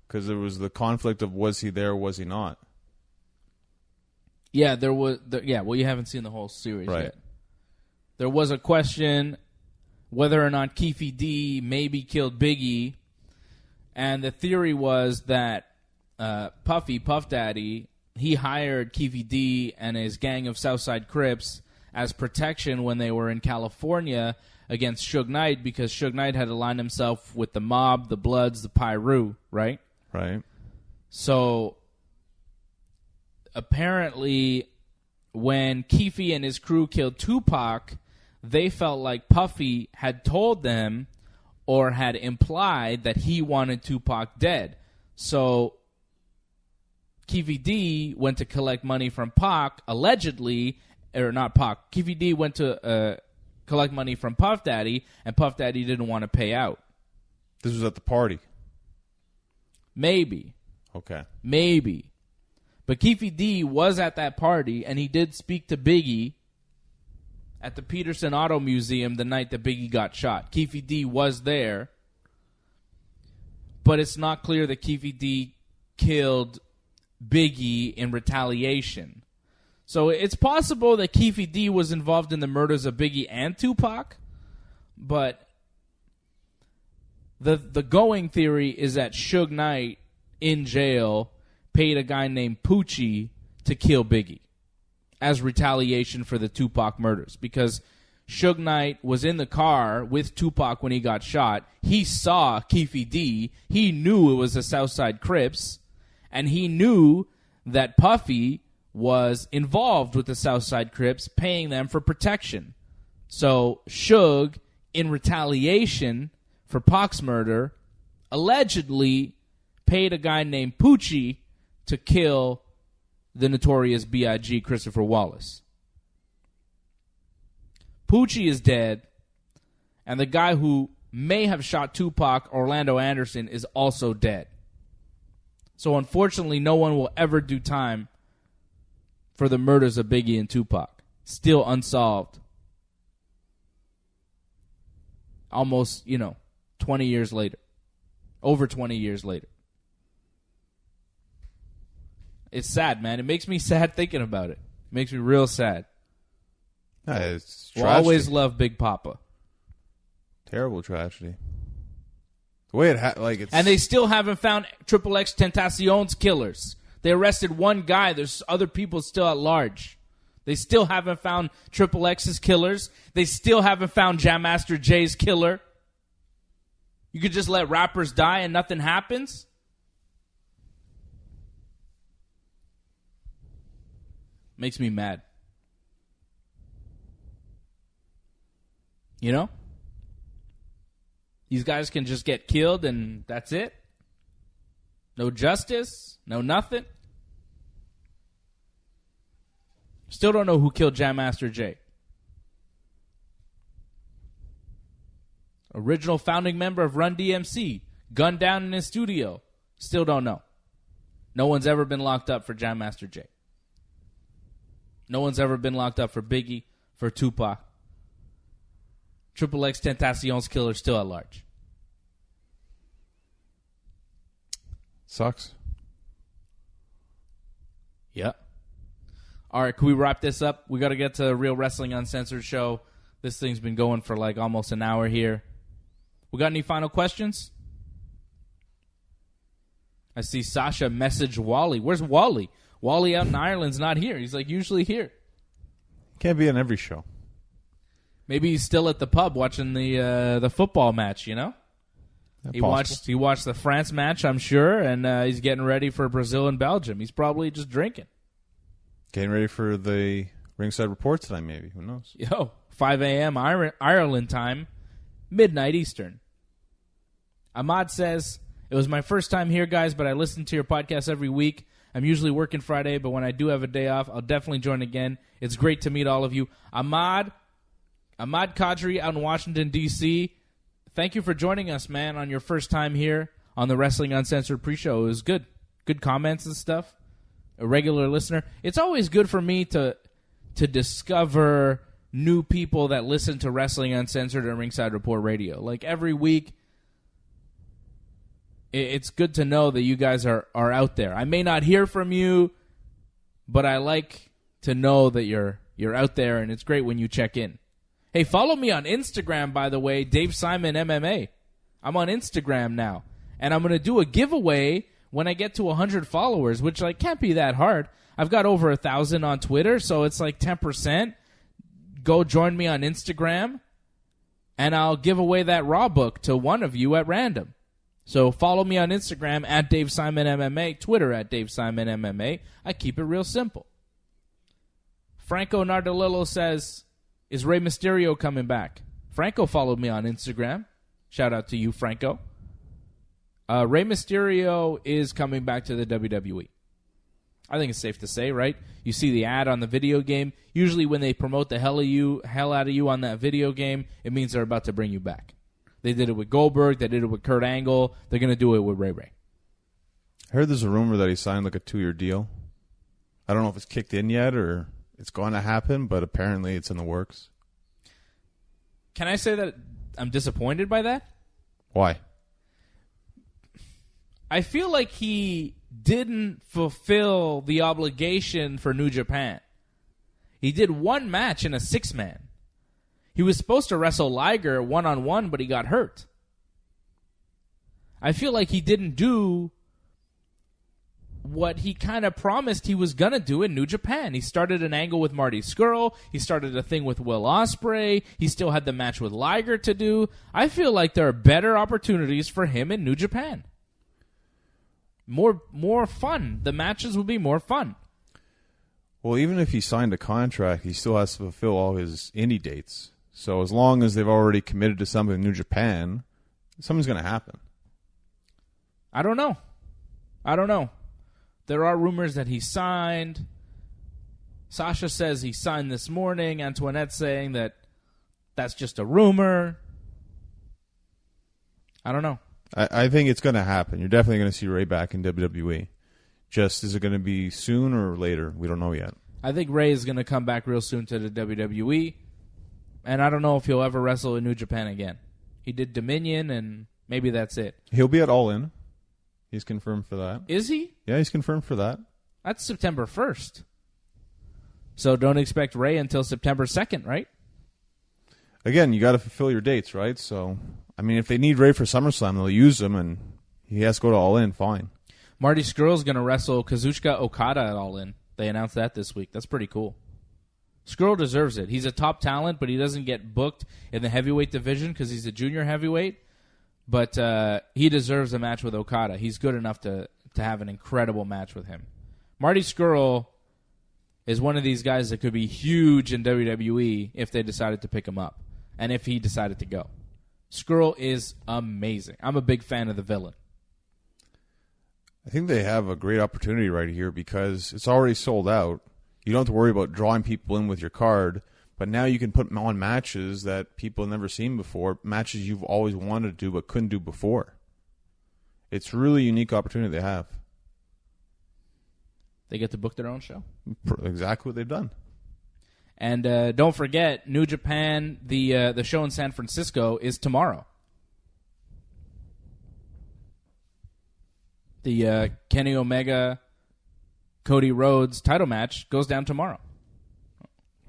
Because there was the conflict of was he there or was he not? Yeah, there was. Well, you haven't seen the whole series yet. There was a question whether or not Keefe D maybe killed Biggie, and the theory was that Puff Daddy, he hired Keefe D and his gang of Southside Crips as protection when they were in California against Suge Knight, because Suge Knight had aligned himself with the Mob, the Bloods, the Pyru, right? Right. So apparently when Keefe and his crew killed Tupac, they felt like Puffy had told them or had implied that he wanted Tupac dead. So Keefe D went to collect money from Pac, allegedly, or not Pac. Keefe D went to collect money from Puff Daddy, and Puff Daddy didn't want to pay out. This was at the party. Maybe. Okay. Maybe. But Keefe D was at that party, and he did speak to Biggie at the Peterson Auto Museum the night that Biggie got shot. Keefe D was there, but it's not clear that Keefe D killed Biggie in retaliation. So it's possible that Keefe D was involved in the murders of Biggie and Tupac, but the going theory is that Suge Knight in jail paid a guy named Poochie to kill Biggie as retaliation for the Tupac murders, because Suge Knight was in the car with Tupac when he got shot. He saw Keefe D. He knew it was the Southside Crips, and he knew that Puffy was involved with the Southside Crips, paying them for protection. So Suge, in retaliation for Pac's murder, allegedly paid a guy named Poochie to kill the notorious B.I.G. Christopher Wallace. Poochie is dead, and the guy who may have shot Tupac, Orlando Anderson, is also dead. So unfortunately, no one will ever do time for the murders of Biggie and Tupac. Still unsolved. Almost, 20 years later. Over 20 years later. It's sad, man. It makes me sad thinking about it. It makes me real sad. It's we'll always love Big Papa. Terrible tragedy. The way it's... And they still haven't found Triple X Tentacion's killers. They arrested one guy. There's other people still at large. They still haven't found Triple X's killers. They still haven't found Jam Master Jay's killer. You could just let rappers die and nothing happens? Makes me mad. These guys can just get killed and that's it. No justice, no nothing. Still don't know who killed Jam Master Jay. Original founding member of Run DMC, gunned down in his studio. Still don't know. No one's ever been locked up for Jam Master Jay. No one's ever been locked up for Biggie, for Tupac. Triple X Tentacion's killer still at large. Sucks. Yep. All right, can we wrap this up? We got to get to Real Wrestling Uncensored show. This thing's been going for like almost an hour here. We got any final questions? I see Sasha message Wally. Where's Wally? Wally out in Ireland's not here. He's like usually here. Can't be on every show. Maybe he's still at the pub watching the football match, He watched the France match, I'm sure, and he's getting ready for Brazil and Belgium. He's probably just drinking. Getting ready for the Ringside Report tonight, maybe. Who knows? 5 a.m. Ireland time, midnight Eastern. Ahmad says, it was my first time here, guys, but I listen to your podcast every week. I'm usually working Friday, but when I do have a day off, I'll definitely join again. It's great to meet all of you. Ahmad Kadri out in Washington, D.C., thank you for joining us, man, on your first time here on the Wrestling Uncensored pre-show. It was good. Good comments and stuff. A regular listener. It's always good for me to discover new people that listen to Wrestling Uncensored and Ringside Report Radio. Like every week, it's good to know that you guys are out there. I may not hear from you, but I like to know that you're out there, and it's great when you check in. Hey, follow me on Instagram, by the way, Dave Simon MMA. I'm on Instagram now, and I'm going to do a giveaway when I get to 100 followers, which can't be that hard. I've got over 1,000 on Twitter, so it's like 10%. Go join me on Instagram, and I'll give away that Raw book to one of you at random. So follow me on Instagram at Dave Simon MMA, Twitter at Dave Simon MMA. I keep it real simple. Franco Nardolillo says, is Rey Mysterio coming back? Franco followed me on Instagram. Shout out to you, Franco. Rey Mysterio is coming back to the WWE. I think it's safe to say, right? You see the ad on the video game. Usually when they promote the hell out of you on that video game, it means they're about to bring you back. They did it with Goldberg. They did it with Kurt Angle. They're going to do it with Ray Ray. I heard there's a rumor that he signed a 2-year deal. I don't know if it's kicked in yet or it's going to happen, but apparently it's in the works. Can I say that I'm disappointed by that? Why? I feel like he didn't fulfill the obligation for New Japan. He did one match in a 6-man. He was supposed to wrestle Liger one-on-one, but he got hurt. I feel like he didn't do what he kind of promised he was going to do in New Japan. He started an angle with Marty Scurll. He started a thing with Will Ospreay. He still had the match with Liger to do. I feel like there are better opportunities for him in New Japan. More fun. The matches will be more fun. Well, even if he signed a contract, he still has to fulfill all his indie dates. So as long as they've already committed to something in New Japan, something's going to happen. I don't know. There are rumors that he signed. Sasha says he signed this morning. Antoinette saying that that's just a rumor. I don't know. I think it's going to happen. You're definitely going to see Ray back in WWE. Just, is it going to be soon or later? We don't know yet. I think Ray is going to come back real soon to the WWE. And I don't know if he'll ever wrestle in New Japan again. He did Dominion, and maybe that's it. He'll be at All In. He's confirmed for that. Is he? Yeah, he's confirmed for that. That's September 1st. So don't expect Ray until September 2nd, right? Again, you got to fulfill your dates, right? So, I mean, if they need Ray for SummerSlam, they'll use him, and he has to go to All In, fine. Marty Scurll's going to wrestle Kazuchika Okada at All In. They announced that this week. That's pretty cool. Scurll deserves it. He's a top talent, but he doesn't get booked in the heavyweight division because he's a junior heavyweight. But he deserves a match with Okada. He's good enough to have an incredible match with him. Marty Scurll is one of these guys that could be huge in WWE if they decided to pick him up and if he decided to go. Scurll is amazing. I'm a big fan of the Villain. I think they have a great opportunity right here because it's already sold out. You don't have to worry about drawing people in with your card, but now you can put on matches that people have never seen before, matches you've always wanted to do but couldn't do before. It's a really unique opportunity they have. They get to book their own show. Exactly what they've done. And don't forget, New Japan, the show in San Francisco is tomorrow. The Kenny Omega, Cody Rhodes title match goes down tomorrow.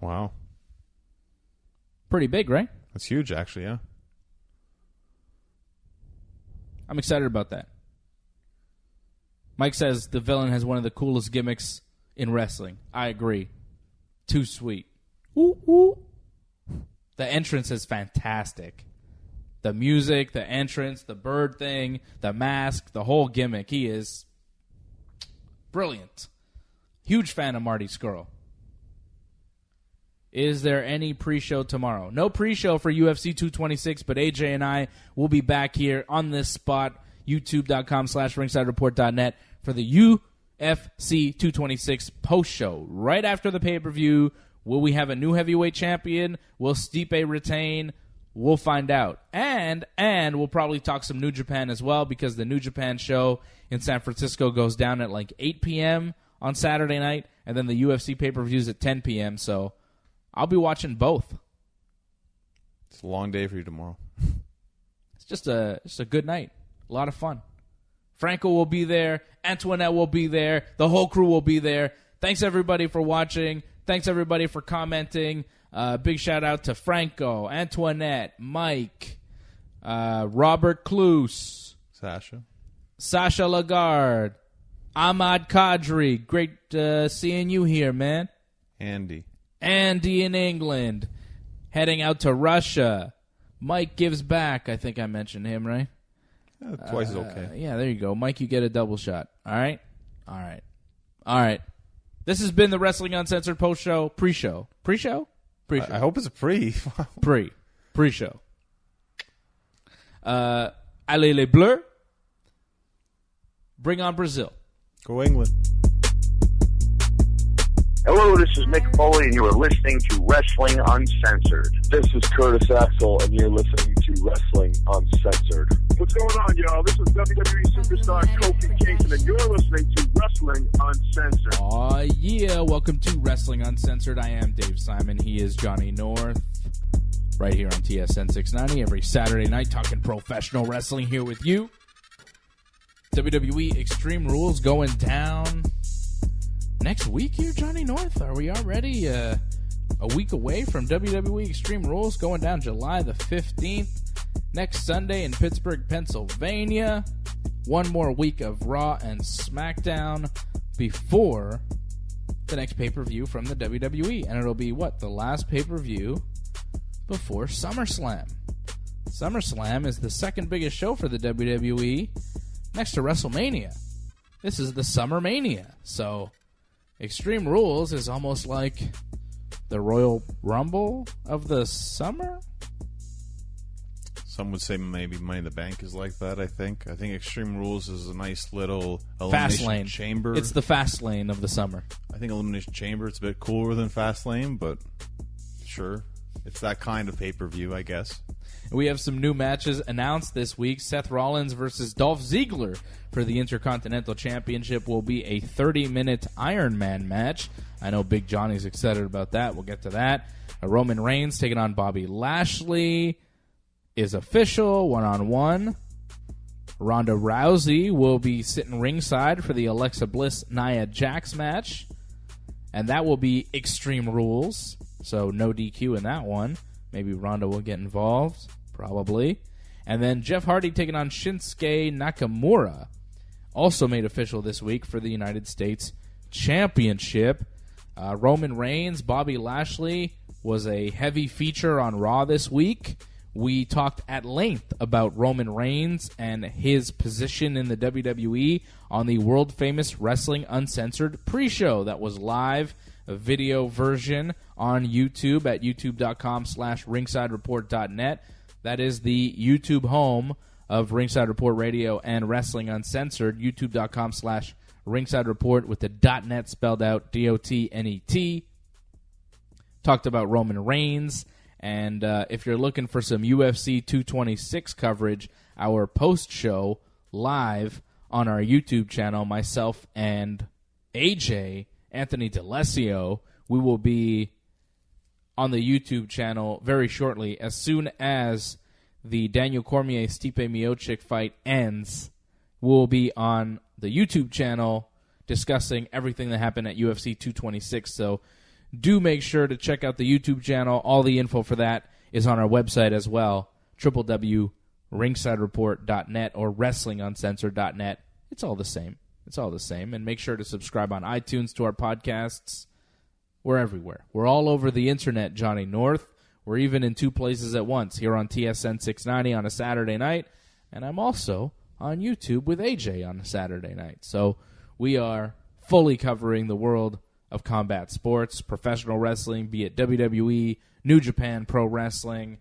Wow. Pretty big, right? That's huge, actually, yeah. I'm excited about that. Mike says the Villain has one of the coolest gimmicks in wrestling. I agree. Too sweet. Ooh, ooh. The entrance is fantastic. The music, the entrance, the bird thing, the mask, the whole gimmick. He is brilliant. Huge fan of Marty Scurll. Is there any pre-show tomorrow? No pre-show for UFC 226, but AJ and I will be back here on this spot, youtube.com/ringsidereport.net for the UFC 226 post-show. Right after the pay-per-view, will we have a new heavyweight champion? Will Stipe retain? We'll find out. And we'll probably talk some New Japan as well because the New Japan show in San Francisco goes down at like 8 p.m. on Saturday night, and then the UFC pay-per-views at 10 p.m., so I'll be watching both. It's a long day for you tomorrow. It's just a good night. A lot of fun. Franco will be there. Antoinette will be there. The whole crew will be there. Thanks, everybody, for watching. Thanks, everybody, for commenting. Big shout-out to Franco, Antoinette, Mike, Robert Kloos, Sasha Lagarde, Ahmad Kadri. Great seeing you here, man. Andy in England. Heading out to Russia. Mike gives back. I think I mentioned him, right? Twice is okay. Yeah, there you go. Mike, you get a double shot. All right? All right. This has been the Wrestling Uncensored post-show, pre-show. Pre-show? Pre-show. I hope it's a pre. Pre-show. Allez les Bleus. Bring on Brazil. Go England. Hello, this is Mick Foley, and you are listening to Wrestling Uncensored. This is Curtis Axel, and you're listening to Wrestling Uncensored. What's going on, y'all? This is WWE superstar Kofi Kingston, and you're listening to Wrestling Uncensored. Aw, yeah. Welcome to Wrestling Uncensored. I am Dave Simon. He is Johnny North. Right here on TSN 690 every Saturday night, talking professional wrestling here with you. WWE Extreme Rules going down next week here, Johnny North? Are we already a week away from WWE Extreme Rules going down July the 15th? Next Sunday in Pittsburgh, Pennsylvania. One more week of Raw and SmackDown before the next pay-per-view from the WWE. And it'll be, the last pay-per-view before SummerSlam. SummerSlam is the second biggest show for the WWE next to WrestleMania. This is the Summer Mania. So Extreme Rules is almost like the Royal Rumble of the summer? Some would say maybe Money in the Bank is like that, I think. I think Extreme Rules is a nice little Fast elimination lane. chamber. It's the fast lane of the summer. I think Elimination Chamber, it's a bit cooler than Fast Lane, but sure. It's that kind of pay-per-view, I guess. We have some new matches announced this week. Seth Rollins versus Dolph Ziggler for the Intercontinental Championship will be a 30-minute Iron Man match. I know Big Johnny's excited about that. We'll get to that. Roman Reigns taking on Bobby Lashley is official, one-on-one. Ronda Rousey will be sitting ringside for the Alexa Bliss-Nia Jax match. And that will be Extreme Rules, so no DQ in that one. Maybe Ronda will get involved, probably. And then Jeff Hardy taking on Shinsuke Nakamura, also made official this week for the United States Championship. Roman Reigns, Bobby Lashley was a heavy feature on Raw this week. We talked at length about Roman Reigns and his position in the WWE on the world-famous Wrestling Uncensored pre-show that was live, a video version on YouTube at youtube.com/ringsidereport.net. That is the YouTube home of Ringside Report Radio and Wrestling Uncensored, youtube.com/ringsidereport with the .net spelled out, DOTNET. Talked about Roman Reigns. And if you're looking for some UFC 226 coverage, our post-show live on our YouTube channel, myself and AJ, Anthony DeLessio, we will be on the YouTube channel very shortly. As soon as the Daniel Cormier-Stipe Miocic fight ends, we'll be on the YouTube channel discussing everything that happened at UFC 226. So do make sure to check out the YouTube channel. All the info for that is on our website as well, www.ringsidereport.net or wrestlinguncensored.net. It's all the same. It's all the same. And make sure to subscribe on iTunes to our podcasts. We're everywhere. We're all over the internet, Johnny North. We're even in two places at once, here on TSN 690 on a Saturday night, and I'm also on YouTube with AJ on a Saturday night. So we are fully covering the world of combat sports, professional wrestling, be it WWE, New Japan Pro Wrestling,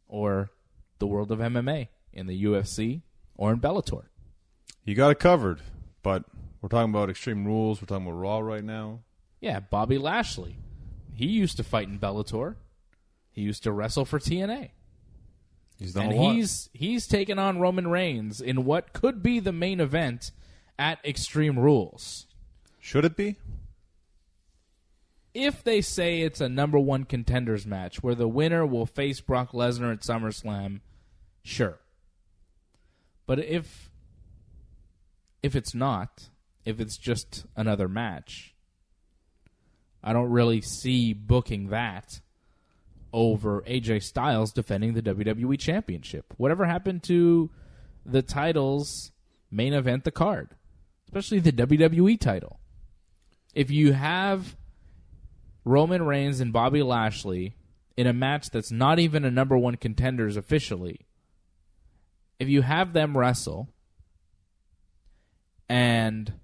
or the world of MMA in the UFC or in Bellator. You got it covered, but we're talking about Extreme Rules. We're talking about Raw right now. Yeah, Bobby Lashley. He used to fight in Bellator. He used to wrestle for TNA. He's done and a lot. he's taken on Roman Reigns in what could be the main event at Extreme Rules. Should it be? If they say it's a number one contenders match where the winner will face Brock Lesnar at SummerSlam, sure. But if it's not, if it's just another match, I don't really see booking that over AJ Styles defending the WWE Championship. Whatever happened to the titles main event the card, especially the WWE title? If you have Roman Reigns and Bobby Lashley in a match that's not even a number one contenders officially, if you have them wrestle and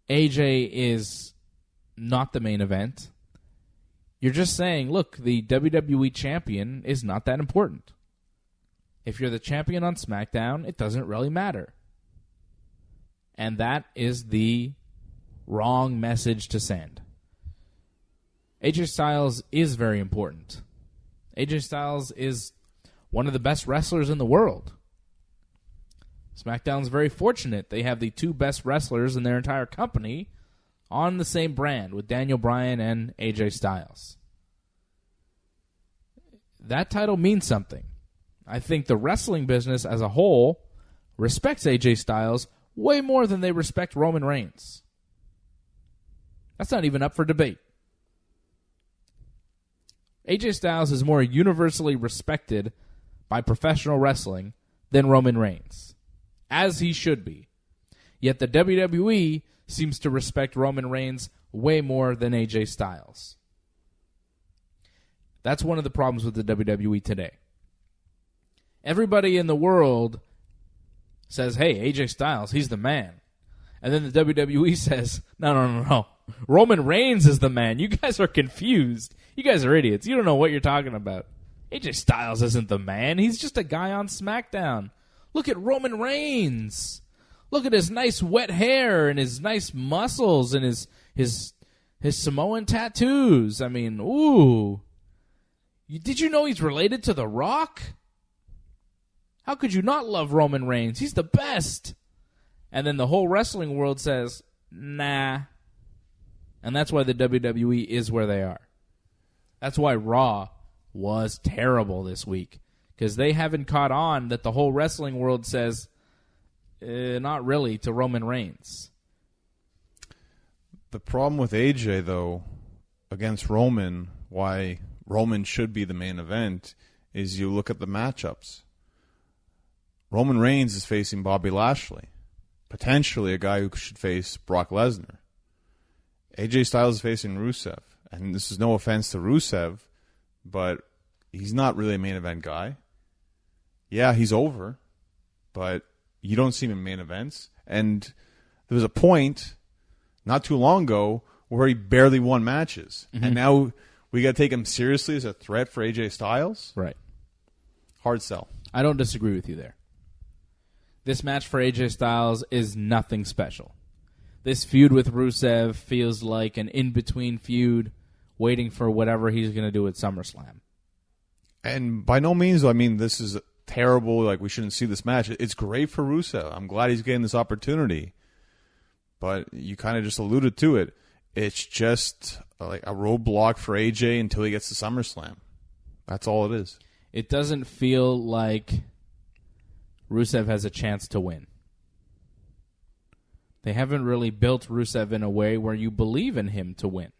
AJ is not the main event, you're just saying, look, the WWE champion is not that important. If you're the champion on SmackDown, it doesn't really matter. And that is the wrong message to send. AJ Styles is very important. AJ Styles is one of the best wrestlers in the world. SmackDown's very fortunate. They have the two best wrestlers in their entire company on the same brand with Daniel Bryan and AJ Styles. That title means something. I think the wrestling business as a whole respects AJ Styles way more than they respect Roman Reigns. That's not even up for debate. AJ Styles is more universally respected by professional wrestling than Roman Reigns, as he should be. Yet the WWE seems to respect Roman Reigns way more than AJ Styles. That's one of the problems with the WWE today. Everybody in the world says, hey, AJ Styles, he's the man. And then the WWE says, no. Roman Reigns is the man. You guys are confused. You guys are idiots. You don't know what you're talking about. AJ Styles isn't the man. He's just a guy on Smackdown. Look at Roman Reigns. Look at his nice wet hair and his nice muscles and his Samoan tattoos. I mean, ooh. Did you know he's related to The Rock? How could you not love Roman Reigns? He's the best. And then the whole wrestling world says, nah. And that's why the WWE is where they are. That's why Raw was terrible this week. Because they haven't caught on that the whole wrestling world says, not really, to Roman Reigns. The problem with AJ, though, against Roman, why Roman should be the main event, is you look at the matchups. Roman Reigns is facing Bobby Lashley. Potentially a guy who should face Brock Lesnar. AJ Styles is facing Rusev. And this is no offense to Rusev, but he's not really a main event guy. Yeah, he's over, but you don't see him in main events. And there was a point not too long ago where he barely won matches. Mm-hmm. And now we got to take him seriously as a threat for AJ Styles? Right. Hard sell. I don't disagree with you there. This match for AJ Styles is nothing special. This feud with Rusev feels like an in-between feud waiting for whatever he's going to do at SummerSlam. And by no means, I mean, this is terrible. Like, we shouldn't see this match. It's great for Rusev. I'm glad he's getting this opportunity. But you kind of just alluded to it. It's just like a roadblock for AJ until he gets to SummerSlam. That's all it is. It doesn't feel like Rusev has a chance to win. They haven't really built Rusev in a way where you believe in him to win.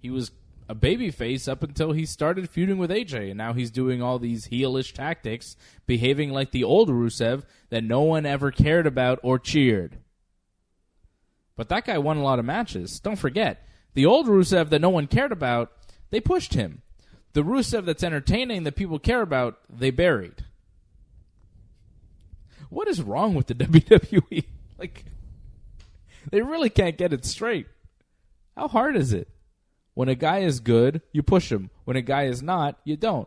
He was a babyface up until he started feuding with AJ, and now he's doing all these heelish tactics, behaving like the old Rusev that no one ever cared about or cheered. But that guy won a lot of matches. Don't forget, the old Rusev that no one cared about, they pushed him. The Rusev that's entertaining, that people care about, they buried. What is wrong with the WWE? Like, they really can't get it straight. How hard is it? When a guy is good, you push him. When a guy is not, you don't.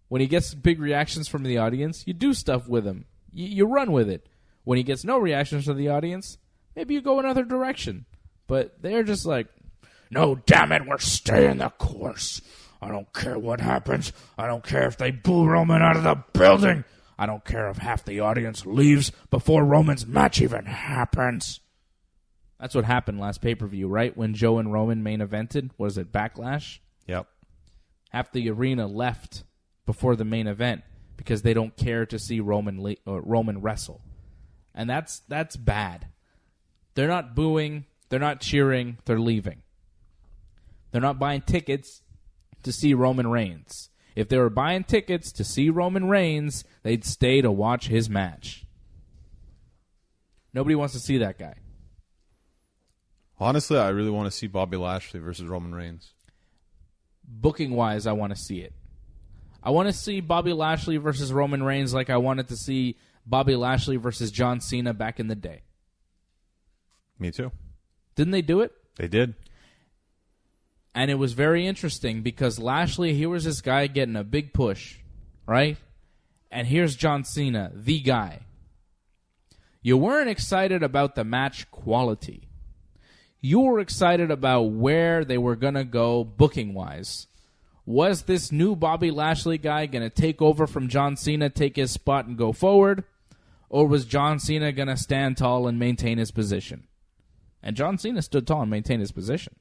When he gets big reactions from the audience, you do stuff with him. You run with it. When he gets no reactions from the audience, maybe you go another direction. But they're just like, no, damn it, we're staying the course. I don't care what happens. I don't care if they boo Roman out of the building. I don't care if half the audience leaves before Roman's match even happens. That's what happened last pay-per-view, right? When Joe and Roman main evented. Was it Backlash? Yep. Half the arena left before the main event because they don't care to see Roman wrestle. And that's bad. They're not booing. They're not cheering. They're leaving. They're not buying tickets to see Roman Reigns. If they were buying tickets to see Roman Reigns, they'd stay to watch his match. Nobody wants to see that guy. Honestly, I really want to see Bobby Lashley versus Roman Reigns. Booking-wise, I want to see it. I want to see Bobby Lashley versus Roman Reigns like I wanted to see Bobby Lashley versus John Cena back in the day. Me too. Didn't they do it? They did. And it was very interesting because Lashley, here was this guy getting a big push, right? And here's John Cena, the guy. You weren't excited about the match quality. You were excited about where they were going to go booking-wise. Was this new Bobby Lashley guy going to take over from John Cena, take his spot and go forward? Or was John Cena going to stand tall and maintain his position? And John Cena stood tall and maintained his position.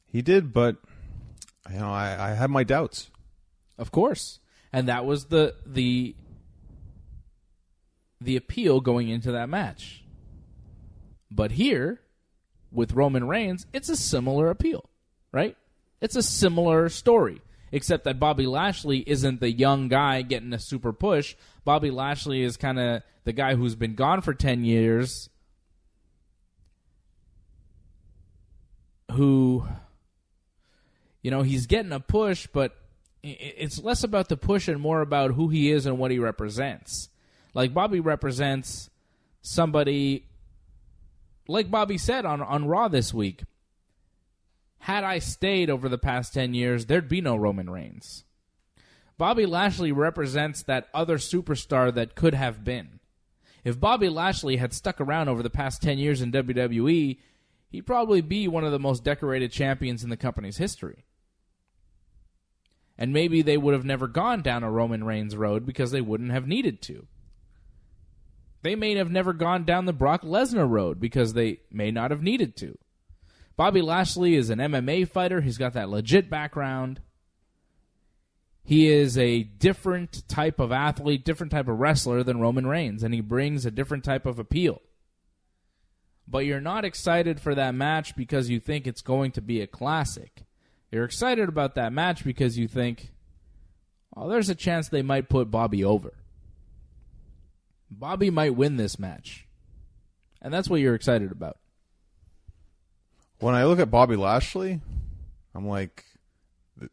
He did, but I had my doubts. Of course. And that was the appeal going into that match. But here, with Roman Reigns, it's a similar appeal, right? It's a similar story, except that Bobby Lashley isn't the young guy getting a super push. Bobby Lashley is kind of the guy who's been gone for 10 years, who, he's getting a push, but it's less about the push and more about who he is and what he represents. Like, Bobby represents somebody, like Bobby said on Raw this week, had I stayed over the past 10 years, there'd be no Roman Reigns. Bobby Lashley represents that other superstar that could have been. If Bobby Lashley had stuck around over the past 10 years in WWE, he'd probably be one of the most decorated champions in the company's history. And maybe they would have never gone down a Roman Reigns road because they wouldn't have needed to. They may have never gone down the Brock Lesnar road because they may not have needed to. Bobby Lashley is an MMA fighter. He's got that legit background. He is a different type of athlete, different type of wrestler than Roman Reigns, and he brings a different type of appeal. But you're not excited for that match because you think it's going to be a classic. You're excited about that match because you think, oh, there's a chance they might put Bobby over. Bobby might win this match. And that's what you're excited about. When I look at Bobby Lashley, I'm like,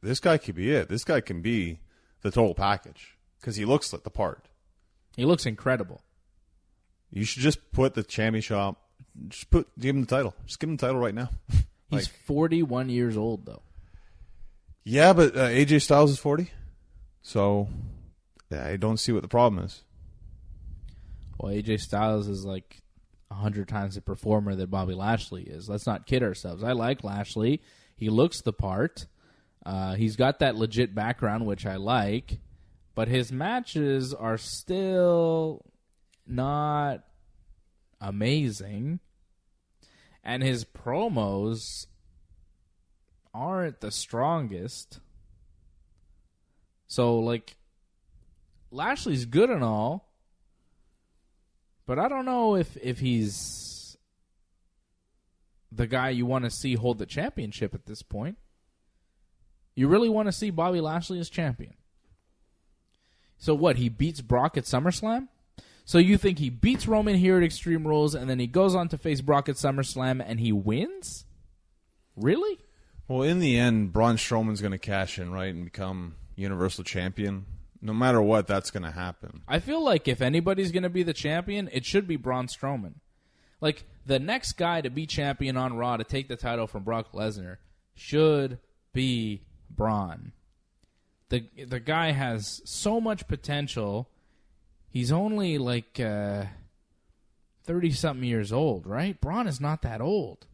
this guy could be it. This guy can be the total package because he looks like the part. He looks incredible. You should just put the championship, give him the title. Just give him the title right now. He's 41 years old, though. Yeah, but AJ Styles is 40. So I don't see what the problem is. Well, AJ Styles is like 100 times the performer that Bobby Lashley is. Let's not kid ourselves. I like Lashley. He looks the part. He's got that legit background, which I like. But his matches are still not amazing. And his promos aren't the strongest. So, like, Lashley's good and all, but I don't know if he's the guy you want to see hold the championship at this point. You really want to see Bobby Lashley as champion. So what, he beats Brock at SummerSlam? So you think he beats Roman here at Extreme Rules and then he goes on to face Brock at SummerSlam and he wins? Really? Well, in the end, Braun Strowman's going to cash in, right, and become Universal Champion. No matter what, that's going to happen. I feel like if anybody's going to be the champion, it should be Braun Strowman. Like, the next guy to be champion on Raw to take the title from Brock Lesnar should be Braun. The guy has so much potential. He's only like 30-something years old, right? Braun is not that old.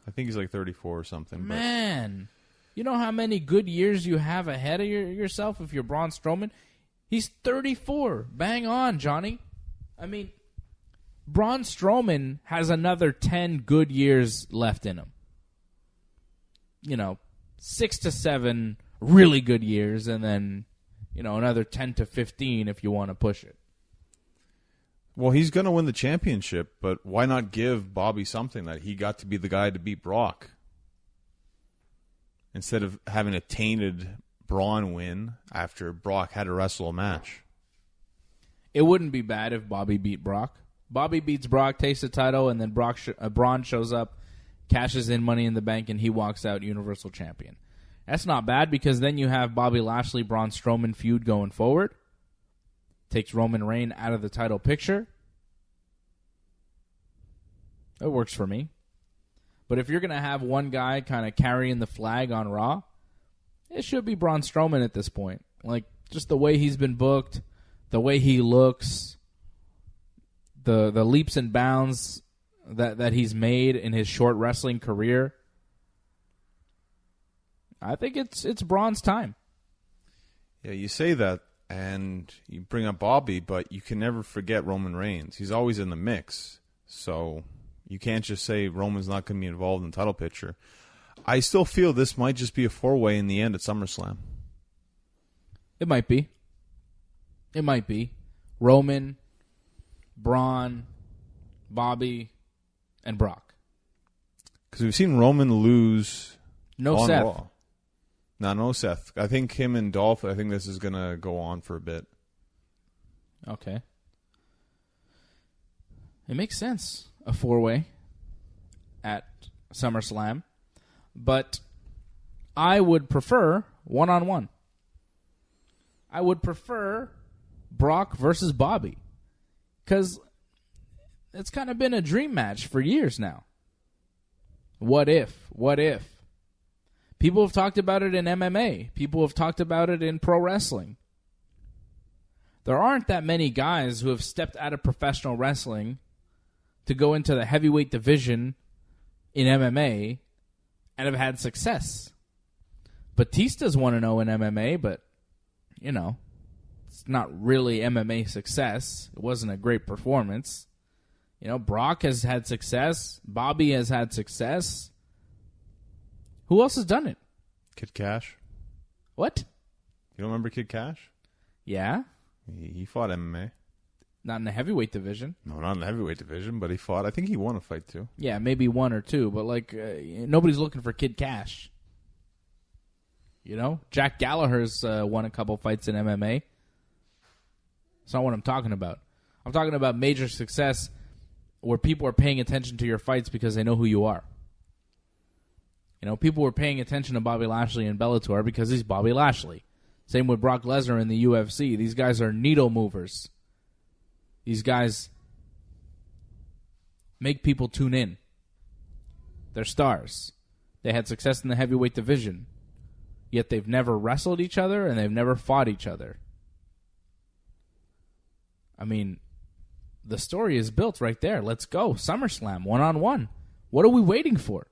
I think he's like 34 or something. Man, you know how many good years you have ahead of yourself if you're Braun Strowman? He's 34. Bang on, Johnny. I mean, Braun Strowman has another 10 good years left in him. 6 to 7 really good years, and then, another 10 to 15 if you want to push it. Well, he's going to win the championship, but why not give Bobby something that he got to be the guy to beat Brock? Instead of having a tainted Braun win after Brock had to wrestle a match. It wouldn't be bad if Bobby beat Brock. Bobby beats Brock, takes the title, and then Braun shows up, cashes in Money in the Bank, and he walks out Universal Champion. That's not bad because then you have Bobby Lashley, Braun Strowman feud going forward. Takes Roman Reigns out of the title picture. It works for me. But if you're going to have one guy kind of carrying the flag on Raw, it should be Braun Strowman at this point. Like, just the way he's been booked, the way he looks, the leaps and bounds that he's made in his short wrestling career. I think it's Braun's time. Yeah, you say that, and you bring up Bobby, but you can never forget Roman Reigns. He's always in the mix, so you can't just say Roman's not going to be involved in the title picture. I still feel this might just be a four-way in the end at SummerSlam. It might be. It might be. Roman, Braun, Bobby, and Brock. Because we've seen Roman lose No on Seth. Raw. No Seth. I think him and Dolph, I think this is going to go on for a bit. Okay. It makes sense. A 4-way at SummerSlam. But I would prefer one-on-one. I would prefer Brock versus Bobby. Because it's kind of been a dream match for years now. What if? What if? People have talked about it in MMA. People have talked about it in pro wrestling. There aren't that many guys who have stepped out of professional wrestling to go into the heavyweight division in MMA and have had success. Batista's 1-0 in MMA, but, you know, it's not really MMA success. It wasn't a great performance. You know, Brock has had success. Bobby has had success. Who else has done it? Kid Cash. What? You don't remember Kid Cash? Yeah? He fought MMA. Not in the heavyweight division. No, not in the heavyweight division, but he fought. I think he won a fight, too. Yeah, maybe one or two, but, like, nobody's looking for Kid Cash. You know? Jack Gallagher's won a couple fights in MMA. That's not what I'm talking about. I'm talking about major success where people are paying attention to your fights because they know who you are. You know, people were paying attention to Bobby Lashley in Bellator because he's Bobby Lashley. Same with Brock Lesnar in the UFC. These guys are needle movers. These guys make people tune in. They're stars. They had success in the heavyweight division, yet they've never wrestled each other and they've never fought each other. I mean, the story is built right there. Let's go. SummerSlam, one-on-one. What are we waiting for?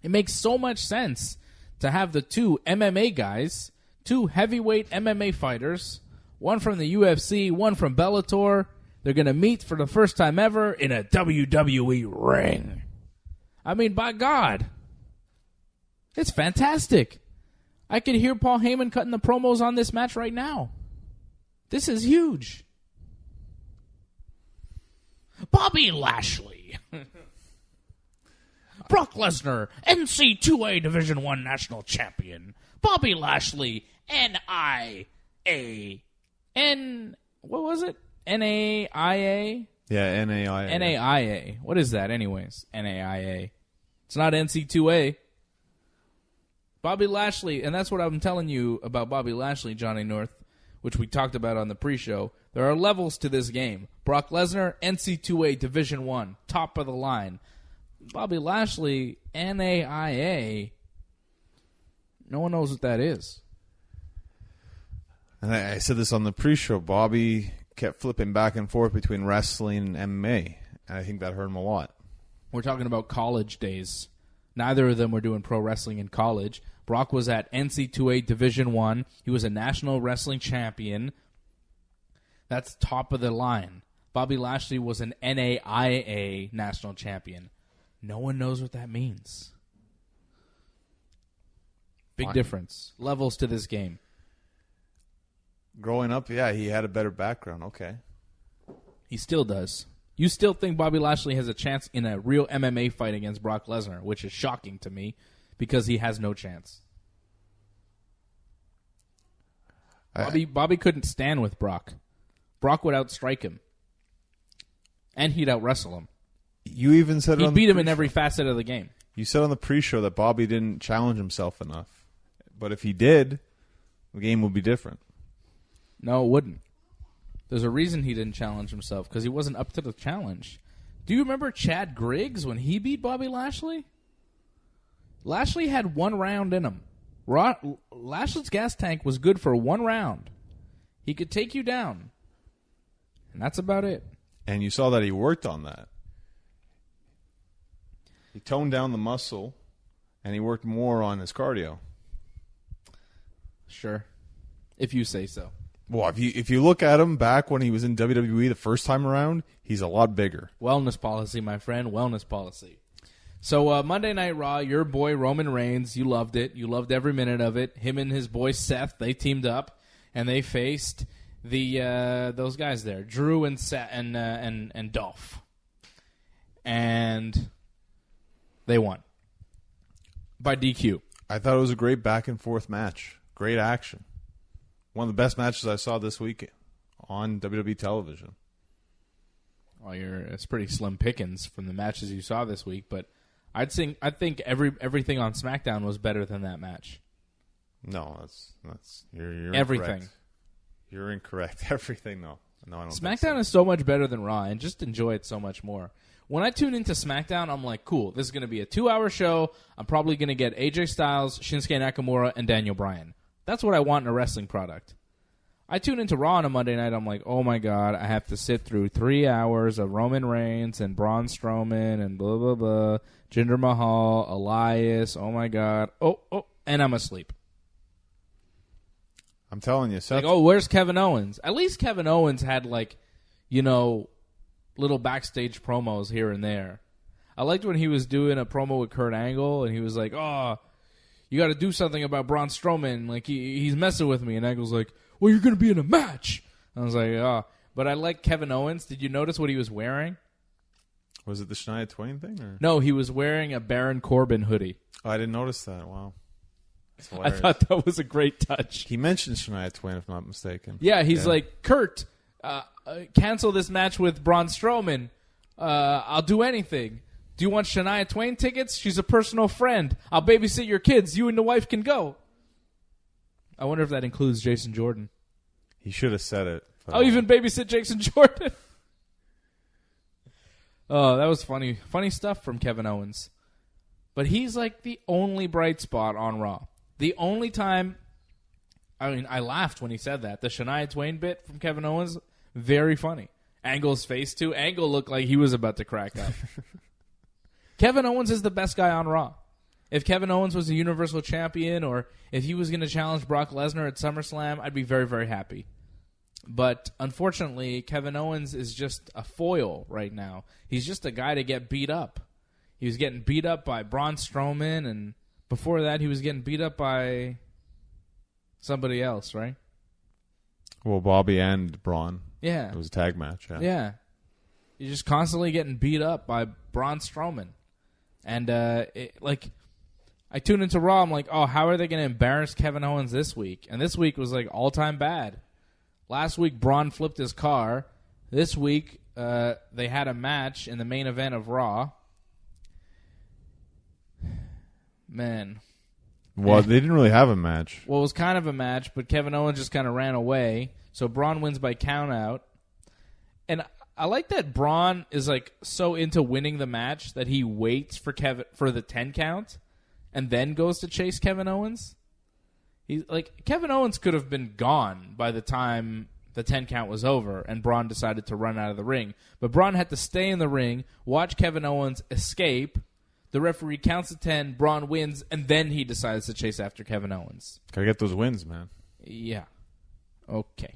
It makes so much sense to have the two MMA guys, two heavyweight MMA fighters, one from the UFC, one from Bellator. They're going to meet for the first time ever in a WWE ring. I mean, by God. It's fantastic. I could hear Paul Heyman cutting the promos on this match right now. This is huge. Bobby Lashley. Brock Lesnar, NC2A Division I National Champion. Bobby Lashley, what was it? NAIA? Yeah, NAIA. NAIA. What is that anyways? NAIA. It's not NC2A. Bobby Lashley, and that's what I'm telling you about Bobby Lashley, Johnny North, which we talked about on the pre-show. There are levels to this game. Brock Lesnar, NC2A Division I, top of the line. Bobby Lashley, NAIA, no one knows what that is. And I said this on the pre-show. Bobby kept flipping back and forth between wrestling and MMA, and I think that hurt him a lot. We're talking about college days. Neither of them were doing pro wrestling in college. Brock was at NC2A Division I. He was a national wrestling champion. That's top of the line. Bobby Lashley was an NAIA national champion. No one knows what that means. Big difference. Levels to this game. Growing up, yeah, he had a better background. Okay. He still does. You still think Bobby Lashley has a chance in a real MMA fight against Brock Lesnar, which is shocking to me because he has no chance. Bobby couldn't stand with Brock. Brock would outstrike him. And he'd out-wrestle him. You even said He beat him in every facet of the game. You said on the pre-show that Bobby didn't challenge himself enough. But if he did, the game would be different. No, it wouldn't. There's a reason he didn't challenge himself, because he wasn't up to the challenge. Do you remember Chad Griggs when he beat Bobby Lashley? Lashley had one round in him. Lashley's gas tank was good for one round. He could take you down. And that's about it. And you saw that he worked on that. He toned down the muscle, and he worked more on his cardio. Sure. If you say so. Well, if you look at him back when he was in WWE the first time around, he's a lot bigger. Wellness policy, my friend. Wellness policy. So Monday Night Raw, your boy Roman Reigns, you loved it. You loved every minute of it. Him and his boy Seth, they teamed up, and they faced those guys there, Drew and Seth and Dolph. And They won. By DQ. I thought it was a great back-and-forth match. Great action. One of the best matches I saw this week on WWE television. Well, it's pretty slim pickings from the matches you saw this week, but I think everything on SmackDown was better than that match. No, that's you're everything. Incorrect. You're incorrect. Everything, no. No, I don't think SmackDown so. is so much better than Raw, and just enjoy it so much more. When I tune into SmackDown, I'm like, cool, this is going to be a 2-hour show. I'm probably going to get AJ Styles, Shinsuke Nakamura, and Daniel Bryan. That's what I want in a wrestling product. I tune into Raw on a Monday night, I'm like, oh my God, I have to sit through 3 hours of Roman Reigns and Braun Strowman and blah, blah, blah, Jinder Mahal, Elias, oh my God, and I'm asleep. I'm telling you, Seth. Like, where's Kevin Owens? At least Kevin Owens had, little backstage promos here and there. I liked when he was doing a promo with Kurt Angle, and he was like, you got to do something about Braun Strowman. Like, he's messing with me. And Angle's like, well, you're going to be in a match. I was like, But I like Kevin Owens. Did you notice what he was wearing? Was it the Shania Twain thing? Or? No, he was wearing a Baron Corbin hoodie. Oh, I didn't notice that. Wow. I thought that was a great touch. He mentioned Shania Twain, if I'm not mistaken. Yeah, he's like, Kurt, cancel this match with Braun Strowman. I'll do anything. Do you want Shania Twain tickets? She's a personal friend. I'll babysit your kids. You and the wife can go. I wonder if that includes Jason Jordan. He should have said it. I'll even babysit Jason Jordan. Oh, that was funny. Funny stuff from Kevin Owens. But he's like the only bright spot on Raw. The only time, I laughed when he said that. The Shania Twain bit from Kevin Owens, very funny. Angle's face, too. Angle looked like he was about to crack up. Kevin Owens is the best guy on Raw. If Kevin Owens was a Universal Champion or if he was going to challenge Brock Lesnar at SummerSlam, I'd be very, very happy. But unfortunately, Kevin Owens is just a foil right now. He's just a guy to get beat up. He was getting beat up by Braun Strowman, and before that, he was getting beat up by somebody else, right? Well, Bobby and Braun. Yeah. It was a tag match. Yeah. You're just constantly getting beat up by Braun Strowman. And, I tune into Raw, I'm like, how are they going to embarrass Kevin Owens this week? And this week was, all-time bad. Last week, Braun flipped his car. This week, they had a match in the main event of Raw. Man. Well, they didn't really have a match. Well, it was kind of a match, but Kevin Owens just kind of ran away. So Braun wins by countout. And I like that Braun is so into winning the match that he waits for the 10 count and then goes to chase Kevin Owens. He's Kevin Owens could have been gone by the time the 10 count was over and Braun decided to run out of the ring. But Braun had to stay in the ring, watch Kevin Owens escape. The referee counts to 10, Braun wins, and then he decides to chase after Kevin Owens. Gotta get those wins, man. Yeah. Okay.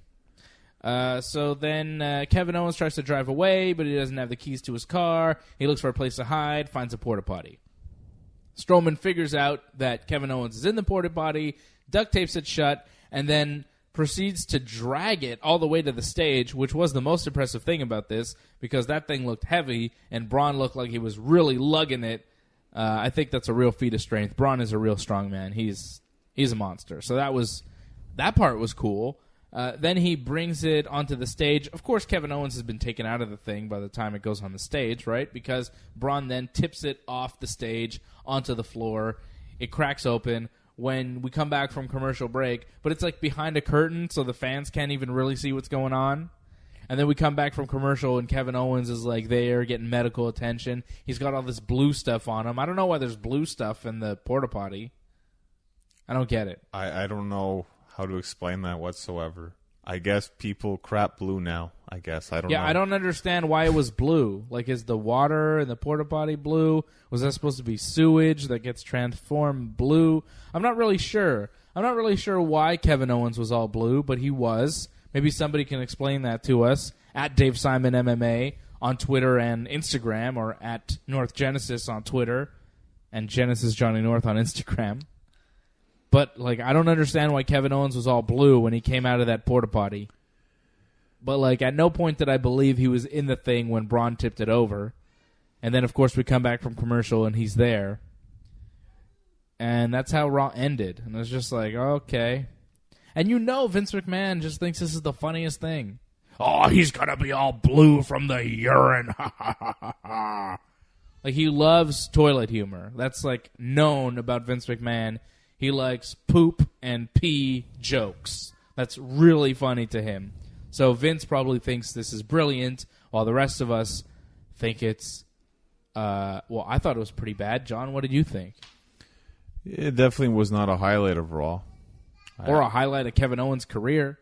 So then Kevin Owens tries to drive away, but he doesn't have the keys to his car. He looks for a place to hide, finds a port-a-potty. Strowman figures out that Kevin Owens is in the port-a-potty, duct tapes it shut, and then proceeds to drag it all the way to the stage, which was the most impressive thing about this, because that thing looked heavy, and Braun looked like he was really lugging it. I think that's a real feat of strength. Braun is a real strong man. He's a monster. So that part was cool. Then he brings it onto the stage. Of course, Kevin Owens has been taken out of the thing by the time it goes on the stage, right? Because Braun then tips it off the stage onto the floor. It cracks open when we come back from commercial break, but it's behind a curtain, so the fans can't even really see what's going on. And then we come back from commercial, and Kevin Owens is there getting medical attention. He's got all this blue stuff on him. I don't know why there's blue stuff in the porta-potty. I don't get it. I don't know how to explain that whatsoever. I guess people crap blue now. I guess. I don't know. Yeah, I don't understand why it was blue. Is the water in the porta-potty blue? Was that supposed to be sewage that gets transformed blue? I'm not really sure. I'm not really sure why Kevin Owens was all blue, but he was. Maybe somebody can explain that to us at Dave Simon MMA on Twitter and Instagram, or at North Genesis on Twitter and Genesis Johnny North on Instagram. But I don't understand why Kevin Owens was all blue when he came out of that porta potty. But at no point did I believe he was in the thing when Braun tipped it over. And then, of course, we come back from commercial, and he's there. And that's how Raw ended. And it was just like, okay. And Vince McMahon just thinks this is the funniest thing. Oh, he's going to be all blue from the urine. Like, he loves toilet humor. That's, like, known about Vince McMahon. He likes poop and pee jokes. That's really funny to him. So Vince probably thinks this is brilliant, while the rest of us think it's, I thought it was pretty bad. John, what did you think? It definitely was not a highlight of Raw. Or a highlight of Kevin Owens' career.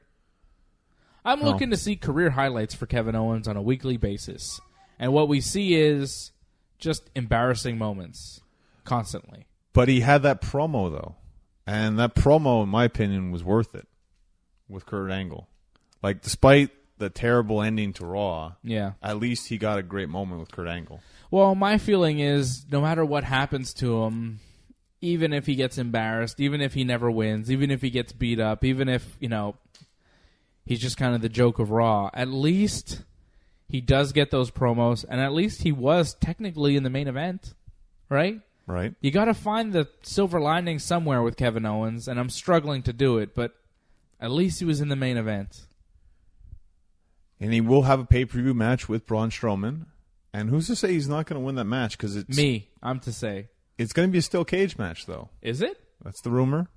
I'm looking to see career highlights for Kevin Owens on a weekly basis. And what we see is just embarrassing moments constantly. But he had that promo, though. And that promo, in my opinion, was worth it with Kurt Angle. Like, despite the terrible ending to Raw, at least he got a great moment with Kurt Angle. Well, my feeling is no matter what happens to him, even if he gets embarrassed, even if he never wins, even if he gets beat up, even if, he's just kind of the joke of Raw, at least he does get those promos, and at least he was technically in the main event, right? Right. You got to find the silver lining somewhere with Kevin Owens, and I'm struggling to do it, but at least he was in the main event. And he will have a pay-per-view match with Braun Strowman. And who's to say he's not going to win that match? Because I'm to say. It's going to be a steel cage match, though. Is it? That's the rumor.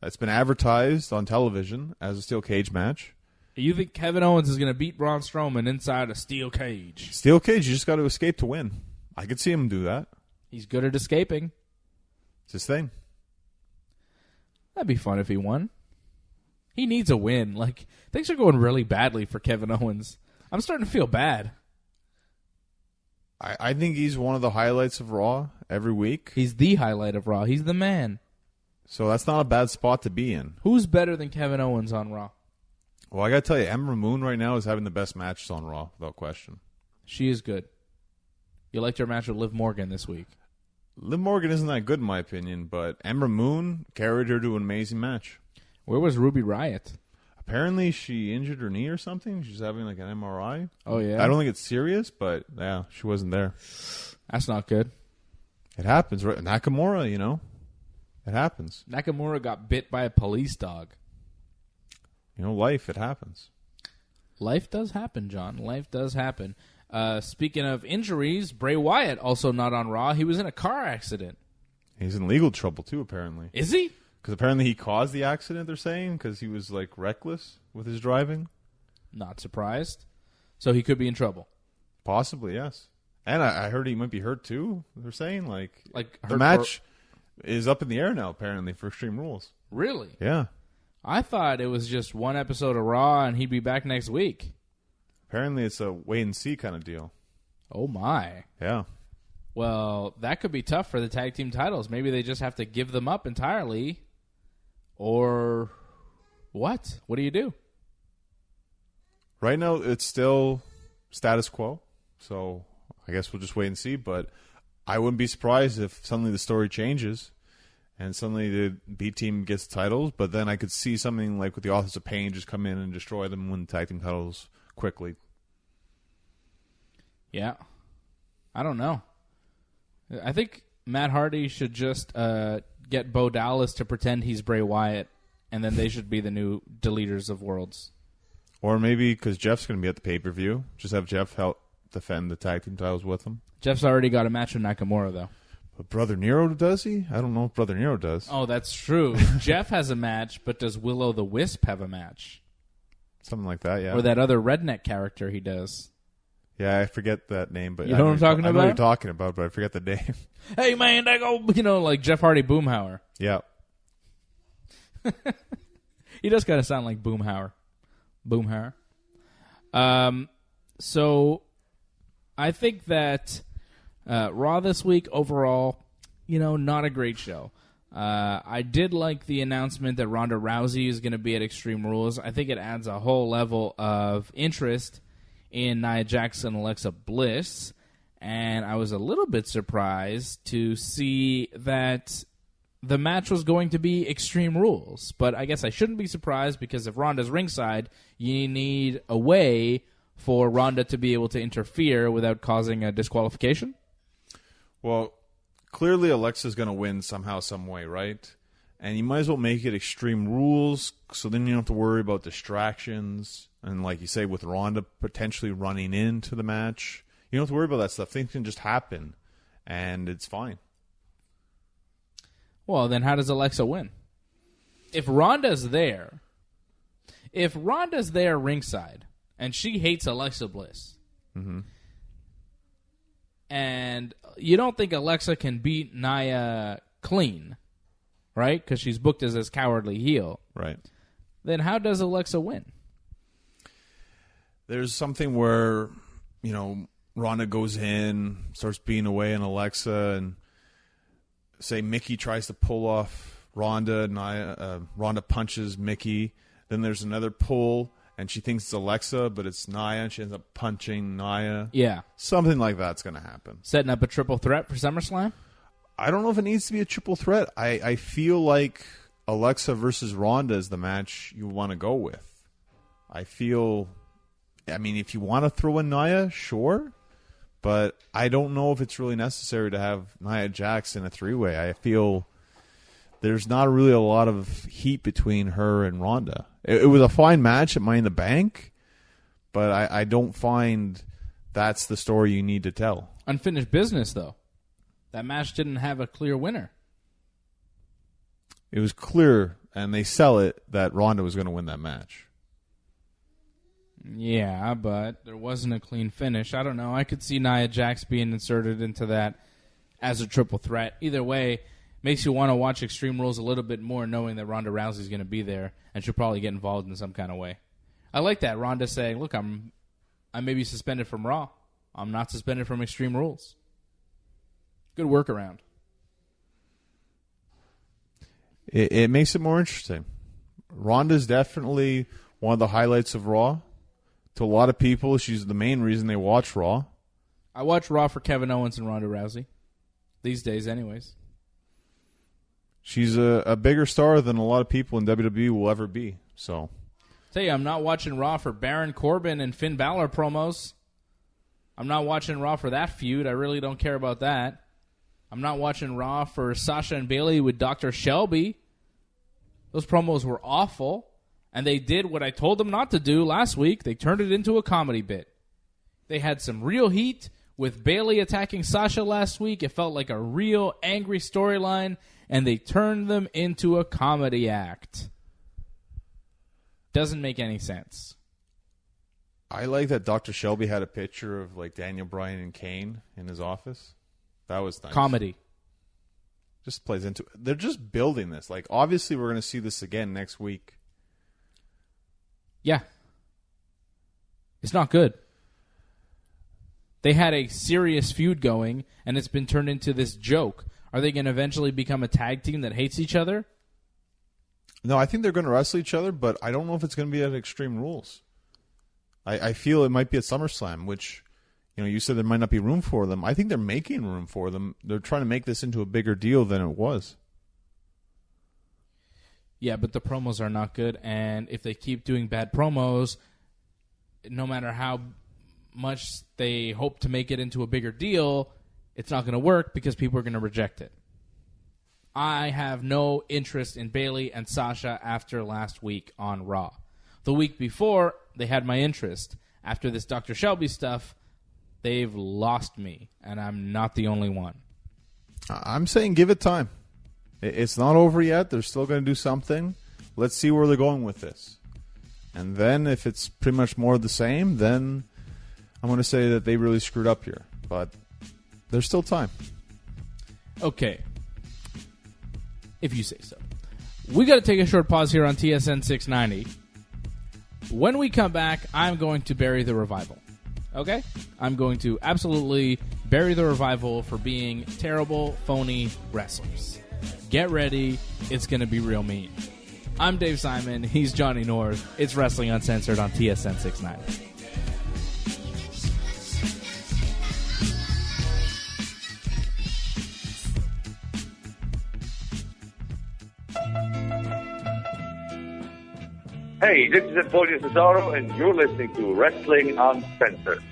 It's been advertised on television as a steel cage match. You think Kevin Owens is going to beat Braun Strowman inside a steel cage? Steel cage, you just got to escape to win. I could see him do that. He's good at escaping. It's his thing. That'd be fun if he won. He needs a win. Like, things are going really badly for Kevin Owens. I'm starting to feel bad. I think he's one of the highlights of Raw every week. He's the highlight of Raw. He's the man. So that's not a bad spot to be in. Who's better than Kevin Owens on Raw? Well, I got to tell you, Ember Moon right now is having the best matches on Raw, without question. She is good. You liked her match with Liv Morgan this week. Liv Morgan isn't that good in my opinion, but Ember Moon carried her to an amazing match. Where was Ruby Riott? Apparently she injured her knee or something. She's having like an MRI. Oh, yeah? I don't think it's serious, but yeah, she wasn't there. That's not good. It happens, right? Nakamura, it happens. Nakamura got bit by a police dog. Life, it happens. Life does happen, John. Life does happen. Speaking of injuries, Bray Wyatt also not on Raw. He was in a car accident. He's in legal trouble, too, apparently. Is he? Because apparently he caused the accident, they're saying, because he was, reckless with his driving. Not surprised. So he could be in trouble. Possibly, yes. And I heard he might be hurt, too, they're saying. The hurt match is up in the air now, apparently, for Extreme Rules. Really? Yeah. I thought it was just one episode of Raw and he'd be back next week. Apparently it's a wait-and-see kind of deal. Oh, my. Yeah. Well, that could be tough for the tag team titles. Maybe they just have to give them up entirely. Or what? What do you do? Right now, it's still status quo. So I guess we'll just wait and see. But I wouldn't be surprised if suddenly the story changes and suddenly the B team gets titles. But then I could see something like with the Authors of Pain just come in and destroy them and win the tag team titles quickly. Yeah. I don't know. I think Matt Hardy should just get Bo Dallas to pretend he's Bray Wyatt, and then they should be the new deleters of worlds. Or maybe because Jeff's going to be at the pay-per-view, just have Jeff help defend the tag team titles with him. Jeff's already got a match with Nakamura, though. But Brother Nero, does he? I don't know if Brother Nero does. Oh, that's true. Jeff has a match, but does Will-O-the-Wisp have a match? Something like that, yeah. Or that other redneck character he does. Yeah, I forget that name, but you know what I'm talking about? I know what you're talking about, but I forget the name. Hey, man, I go, like Jeff Hardy Boomhauer. Yeah. He does kind of sound like Boomhauer. So I think that Raw this week overall, not a great show. I did like the announcement that Ronda Rousey is going to be at Extreme Rules. I think it adds a whole level of interest in Nia Jax and Alexa Bliss, and I was a little bit surprised to see that the match was going to be Extreme Rules. But I guess I shouldn't be surprised because if Ronda's ringside, you need a way for Ronda to be able to interfere without causing a disqualification. Well, clearly Alexa's going to win somehow, some way, right? And you might as well make it Extreme Rules, so then you don't have to worry about distractions. And like you say, with Ronda potentially running into the match, you don't have to worry about that stuff. Things can just happen, and it's fine. Well, then how does Alexa win? If Ronda's there ringside, and she hates Alexa Bliss, and you don't think Alexa can beat Nia clean, right? Because she's booked as this cowardly heel. Right. Then how does Alexa win? There's something where, Ronda goes in, starts beating away on Alexa, and say Mickey tries to pull off Ronda, Ronda punches Mickey. Then there's another pull, and she thinks it's Alexa, but it's Nia, and she ends up punching Nia. Yeah. Something like that's going to happen. Setting up a triple threat for SummerSlam? I don't know if it needs to be a triple threat. I feel like Alexa versus Ronda is the match you want to go with. If you want to throw in Nia, sure. But I don't know if it's really necessary to have Nia Jax in a three-way. I feel there's not really a lot of heat between her and Ronda. It was a fine match at Money in the Bank, but I don't find that's the story you need to tell. Unfinished business, though. That match didn't have a clear winner. It was clear, and they sell it, that Ronda was going to win that match. Yeah, but there wasn't a clean finish. I don't know. I could see Nia Jax being inserted into that as a triple threat. Either way, makes you want to watch Extreme Rules a little bit more, knowing that Ronda Rousey's going to be there and she'll probably get involved in some kind of way. I like that. Ronda saying, look, I may be suspended from Raw. I'm not suspended from Extreme Rules. Good workaround. It makes it more interesting. Ronda's definitely one of the highlights of Raw. To a lot of people, she's the main reason they watch Raw. I watch Raw for Kevin Owens and Ronda Rousey. These days, anyways. She's a bigger star than a lot of people in WWE will ever be. So, Tell you, I'm not watching Raw for Baron Corbin and Finn Balor promos. I'm not watching Raw for that feud. I really don't care about that. I'm not watching Raw for Sasha and Bayley with Dr. Shelby. Those promos were awful. And they did what I told them not to do last week. They turned it into a comedy bit. They had some real heat with Bayley attacking Sasha last week. It felt like a real angry storyline, and they turned them into a comedy act. Doesn't make any sense. I like that Dr. Shelby had a picture of like Daniel Bryan and Kane in his office. That was nice. Comedy. Just plays into it. They're just building this. Like, obviously, we're going to see this again next week. Yeah. It's not good. They had a serious feud going, and it's been turned into this joke. Are they going to eventually become a tag team that hates each other? No, I think they're going to wrestle each other, but I don't know if it's going to be at Extreme Rules. I feel it might be at SummerSlam, which, you said there might not be room for them. I think they're making room for them. They're trying to make this into a bigger deal than it was. Yeah, but the promos are not good, and if they keep doing bad promos, no matter how much they hope to make it into a bigger deal, it's not going to work because people are going to reject it. I have no interest in Bayley and Sasha after last week on Raw. The week before, they had my interest. After this Dr. Shelby stuff, they've lost me, and I'm not the only one. I'm saying give it time. It's not over yet. They're still going to do something. Let's see where they're going with this. And then if it's pretty much more of the same, then I'm going to say that they really screwed up here. But there's still time. Okay. If you say so. We got to take a short pause here on TSN 690. When we come back, I'm going to bury the Revival. Okay? I'm going to absolutely bury the Revival for being terrible, phony wrestlers. Get ready. It's going to be real mean. I'm Dave Simon. He's Johnny North. It's Wrestling Uncensored on TSN 690. Hey, this is Antonio Cesaro, and you're listening to Wrestling Uncensored.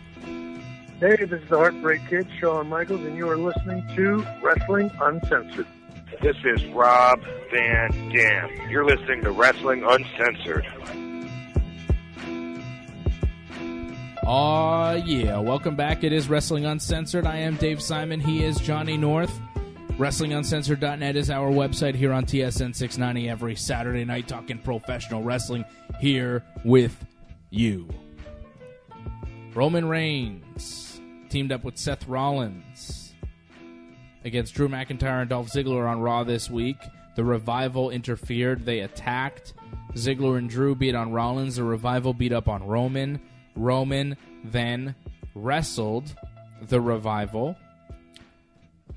Hey, this is the Heartbreak Kid, Shawn Michaels, and you are listening to Wrestling Uncensored. This is Rob Van Dam. You're listening to Wrestling Uncensored. Aw, yeah. Welcome back. It is Wrestling Uncensored. I am Dave Simon. He is Johnny North. WrestlingUncensored.net is our website here on TSN 690 every Saturday night, talking professional wrestling here with you. Roman Reigns teamed up with Seth Rollins against Drew McIntyre and Dolph Ziggler on Raw this week. The Revival interfered. They attacked. Ziggler and Drew beat on Rollins. The Revival beat up on Roman. Roman then wrestled the Revival.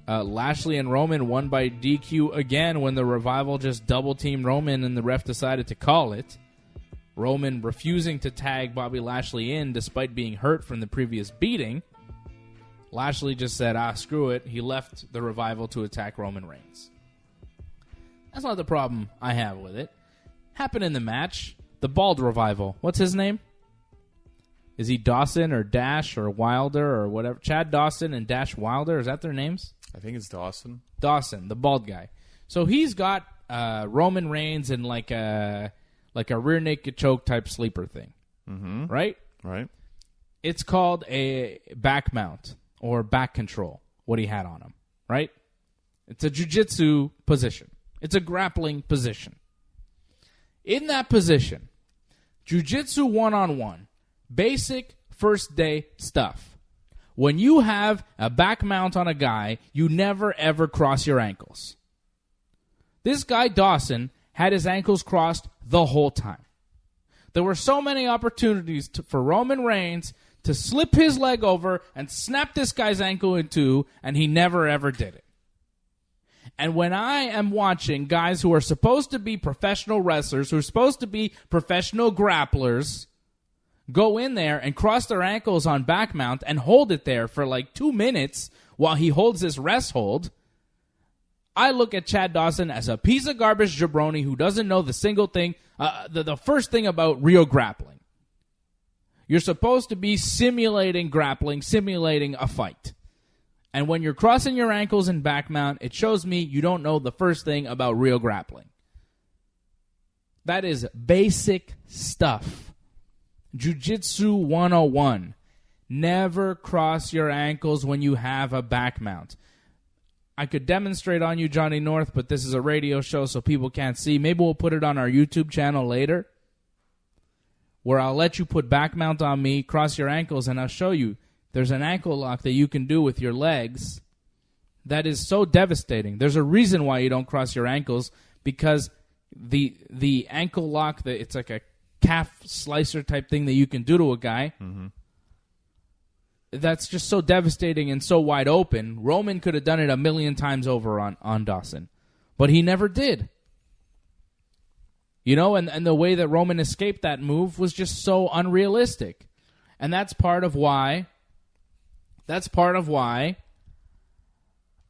Lashley and Roman won by DQ again when the Revival just double-teamed Roman and the ref decided to call it. Roman refusing to tag Bobby Lashley in despite being hurt from the previous beating. Lashley just said, screw it. He left the Revival to attack Roman Reigns. That's not the problem I have with it. Happened in the match. The Bald Revival. What's his name? Is he Dawson or Dash or Wilder or whatever? Chad Dawson and Dash Wilder. Is that their names? I think it's Dawson. Dawson, the bald guy. So he's got Roman Reigns in like a rear naked choke type sleeper thing. Mm-hmm. Right? Right. It's called a back mount or back control, what he had on him. Right? It's a jiu-jitsu position. It's a grappling position. In that position, jiu-jitsu one-on-one, basic first day stuff. When you have a back mount on a guy, you never ever cross your ankles. This guy Dawson had his ankles crossed the whole time. There were so many opportunities for Roman Reigns to slip his leg over and snap this guy's ankle in two, and he never ever did it. And when I am watching guys who are supposed to be professional wrestlers, who are supposed to be professional grapplers, go in there and cross their ankles on back mount and hold it there for like 2 minutes while he holds this rest hold, I look at Chad Dawson as a piece of garbage jabroni who doesn't know the single thing, the first thing about real grappling. You're supposed to be simulating grappling, simulating a fight. And when you're crossing your ankles in back mount, it shows me you don't know the first thing about real grappling. That is basic stuff. Jiu-Jitsu 101. Never cross your ankles when you have a back mount. I could demonstrate on you, Johnny North, but this is a radio show so people can't see. Maybe we'll put it on our YouTube channel later, where I'll let you put back mount on me, cross your ankles, and I'll show you there's an ankle lock that you can do with your legs that is so devastating. There's a reason why you don't cross your ankles, because the ankle lock, it's like a calf slicer type thing that you can do to a guy. Mm-hmm. That's just so devastating and so wide open. Roman could have done it 1,000,000 times over on Dawson, but he never did. You know, and the way that Roman escaped that move was just so unrealistic. And that's part of why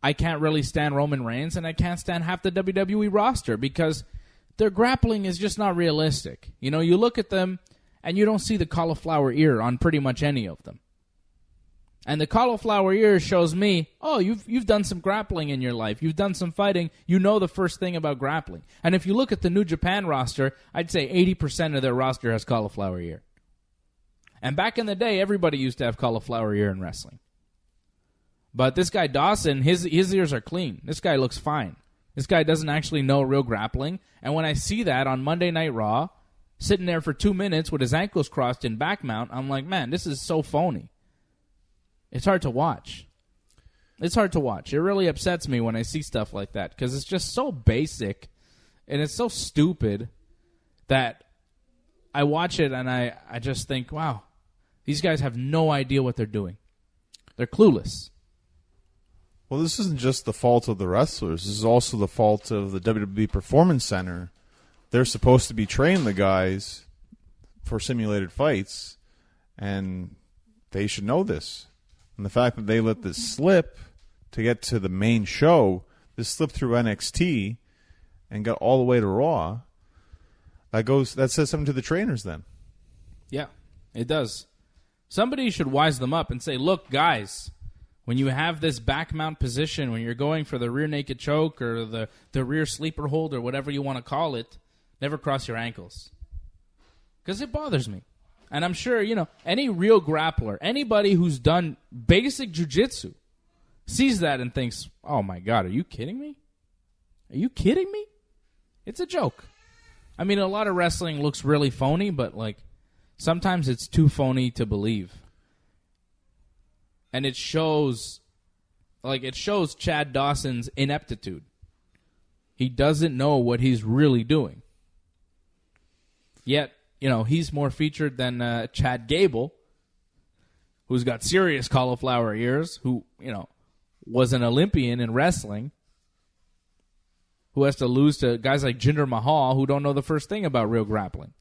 I can't really stand Roman Reigns, and I can't stand half the WWE roster, because their grappling is just not realistic. You know, you look at them, and you don't see the cauliflower ear on pretty much any of them. And the cauliflower ear shows me, oh, you've done some grappling in your life. You've done some fighting. You know the first thing about grappling. And if you look at the New Japan roster, I'd say 80% of their roster has cauliflower ear. And back in the day, everybody used to have cauliflower ear in wrestling. But this guy Dawson, his ears are clean. This guy looks fine. This guy doesn't actually know real grappling. And when I see that on Monday Night Raw, sitting there for 2 minutes with his ankles crossed in back mount, I'm like, man, this is so phony. It's hard to watch. It's hard to watch. It really upsets me when I see stuff like that, because it's just so basic and it's so stupid that I watch it and I just think, wow, these guys have no idea what they're doing. They're clueless. Well, this isn't just the fault of the wrestlers. This is also the fault of the WWE Performance Center. They're supposed to be training the guys for simulated fights, and they should know this. And the fact that they let this slip to get to the main show, this slipped through NXT and got all the way to Raw, that says something to the trainers then. Yeah, it does. Somebody should wise them up and say, look, guys, when you have this back mount position, when you're going for the rear naked choke or the rear sleeper hold or whatever you want to call it, never cross your ankles. Because it bothers me. And I'm sure, any real grappler, anybody who's done basic jiu-jitsu sees that and thinks, oh my God, are you kidding me? Are you kidding me? It's a joke. I mean, a lot of wrestling looks really phony, but sometimes it's too phony to believe. And it shows Chad Dawson's ineptitude. He doesn't know what he's really doing. Yet, he's more featured than Chad Gable, who's got serious cauliflower ears, who, was an Olympian in wrestling, who has to lose to guys like Jinder Mahal, who don't know the first thing about real grappling.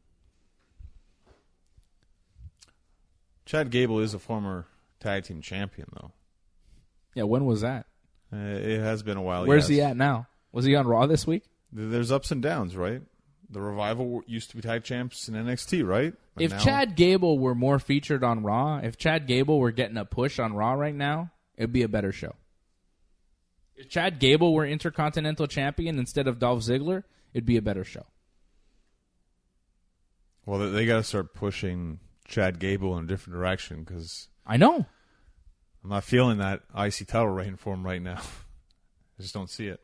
Chad Gable is a former tag team champion, though. Yeah, when was that? It has been a while. Where's he at now? Was he on Raw this week? There's ups and downs, right? The Revival used to be tag champs in NXT, right? And if now... Chad Gable were more featured on Raw, if Chad Gable were getting a push on Raw right now, it'd be a better show. If Chad Gable were Intercontinental Champion instead of Dolph Ziggler, it'd be a better show. Well, they got to start pushing Chad Gable in a different direction because I know. I'm not feeling that IC title reign for him right now. I just don't see it.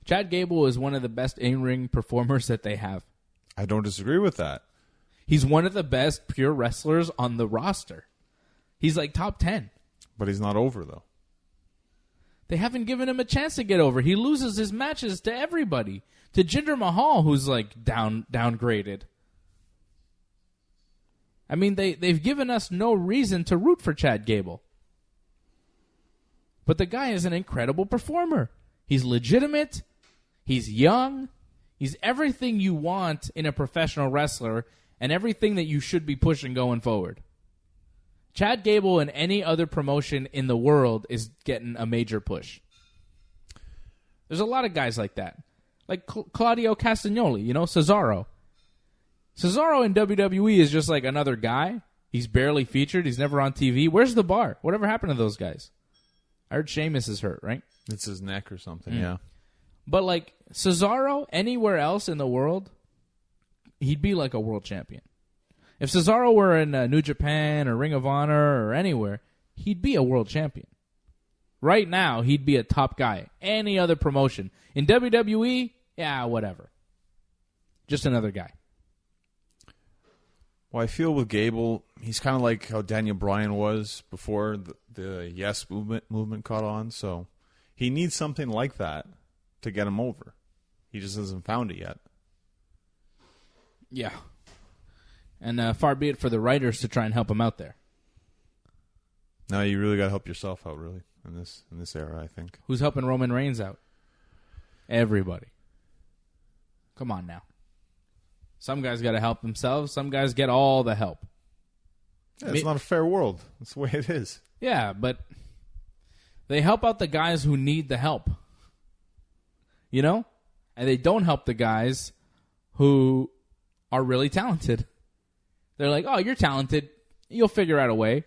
Chad Gable is one of the best in-ring performers that they have. I don't disagree with that. He's one of the best pure wrestlers on the roster. He's like top 10. But he's not over, though. They haven't given him a chance to get over. He loses his matches to everybody. To Jinder Mahal, who's downgraded. I mean, they've given us no reason to root for Chad Gable. But the guy is an incredible performer. He's legitimate. He's young. He's everything you want in a professional wrestler and everything that you should be pushing going forward. Chad Gable in any other promotion in the world is getting a major push. There's a lot of guys like that. Like Claudio Castagnoli, Cesaro. Cesaro in WWE is just like another guy. He's barely featured. He's never on TV. Where's the bar? Whatever happened to those guys? I heard Sheamus is hurt, right? It's his neck or something, yeah. But Cesaro, anywhere else in the world, he'd be like a world champion. If Cesaro were in New Japan or Ring of Honor or anywhere, he'd be a world champion. Right now, he'd be a top guy. Any other promotion. In WWE, yeah, whatever. Just another guy. Well, I feel with Gable, he's kind of like how Daniel Bryan was before the Yes movement caught on. So he needs something like that to get him over. He just hasn't found it yet. Yeah. And far be it for the writers to try and help him out there. No, you really got to help yourself out, really, in this era, I think. Who's helping Roman Reigns out? Everybody. Come on now. Some guys got to help themselves. Some guys get all the help. Yeah, it's not a fair world. That's the way it is. Yeah, but they help out the guys who need the help. And they don't help the guys who are really talented. They're like, "Oh, you're talented. You'll figure out a way."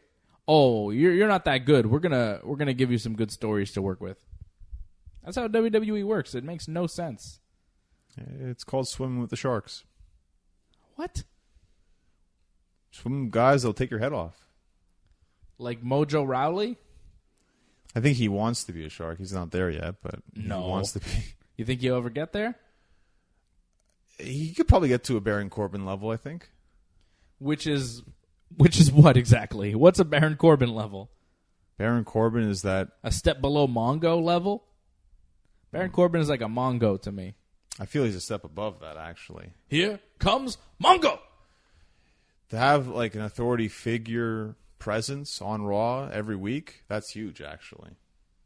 "Oh, you're not that good. We're gonna give you some good stories to work with." That's how WWE works. It makes no sense. It's called swimming with the sharks. What? Swim guys, they'll take your head off. Like Mojo Rawley? I think he wants to be a shark. He's not there yet, but no. He wants to be. You think he'll ever get there? He could probably get to a Baron Corbin level, I think. Which is what exactly? What's a Baron Corbin level? Baron Corbin is that... A step below Mongo level? Baron Corbin is like a Mongo to me. I feel he's a step above that, actually. Here comes Mongo! To have like an authority figure presence on Raw every week, that's huge, actually.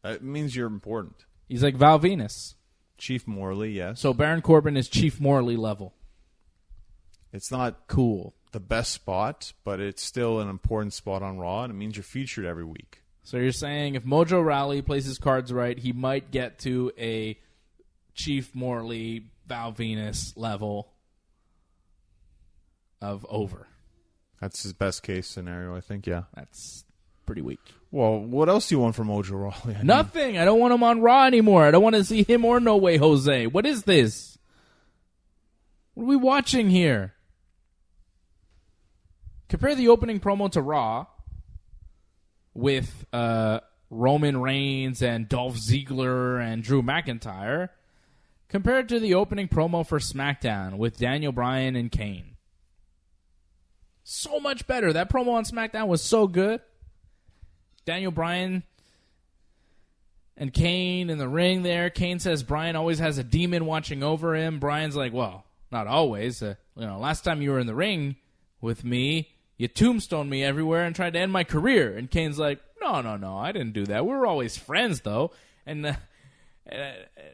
That means you're important. He's like Val Venus. Chief Morley, yes. So Baron Corbin is Chief Morley level. It's not cool. The best spot, but it's still an important spot on Raw, and it means you're featured every week. So you're saying if Mojo Rawley plays his cards right, he might get to a Chief Morley, Val Venus level of over. That's his best case scenario, I think, yeah. That's pretty weak. Well, what else do you want from Mojo Rawley? Nothing. I don't want him on Raw anymore. I don't want to see him or No Way Jose. What is this? What are we watching here? Compare the opening promo to Raw with Roman Reigns and Dolph Ziggler and Drew McIntyre compared to the opening promo for SmackDown with Daniel Bryan and Kane. So much better. That promo on SmackDown was so good. Daniel Bryan and Kane in the ring there. Kane says Bryan always has a demon watching over him. Bryan's like, well, not always. Last time you were in the ring with me, you tombstoned me everywhere and tried to end my career. And Kane's like, no, I didn't do that. We were always friends, though. And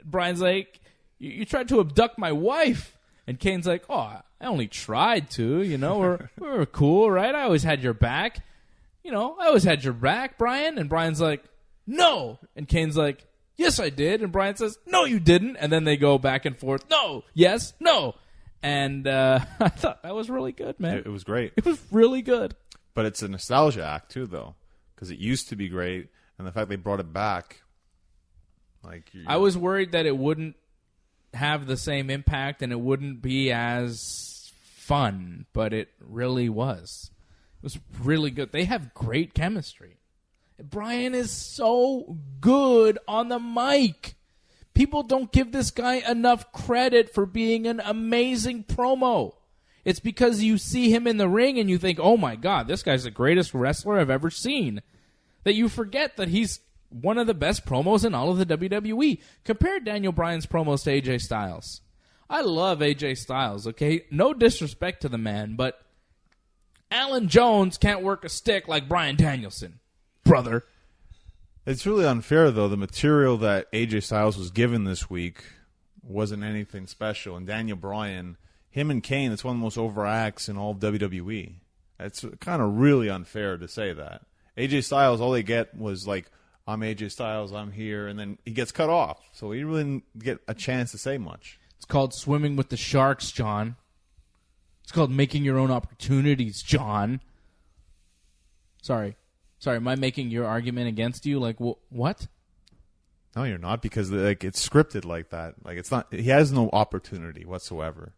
Bryan's like, you tried to abduct my wife. And Kane's like, oh, I only tried to. We're cool, right? I always had your back. I always had your back, Bryan. And Bryan's like, no. And Kane's like, yes, I did. And Bryan says, no, you didn't. And then they go back and forth. No, yes, no. And I thought that was really good, man. It was great. It was really good. But it's a nostalgia act, too, though, because it used to be great. And the fact they brought it back, I was worried that it wouldn't have the same impact and it wouldn't be as fun, but it really was. It was really good. They have great chemistry. Bryan is so good on the mic. People don't give this guy enough credit for being an amazing promo. It's because you see him in the ring and you think, oh my God, this guy's the greatest wrestler I've ever seen, that you forget that he's one of the best promos in all of the WWE. Compare Daniel Bryan's promos to AJ Styles. I love AJ Styles, okay? No disrespect to the man, but Alan Jones can't work a stick like Bryan Danielson, brother. It's really unfair, though. The material that AJ Styles was given this week wasn't anything special. And Daniel Bryan, him and Kane, it's one of the most over acts in all of WWE. It's kind of really unfair to say that. AJ Styles, all they get was like, I'm AJ Styles, I'm here, and then he gets cut off. So he really didn't get a chance to say much. It's called swimming with the sharks, John. It's called making your own opportunities, John. Sorry, am I making your argument against you? Like, what? No, you're not, because it's scripted like that. It's not. He has no opportunity whatsoever.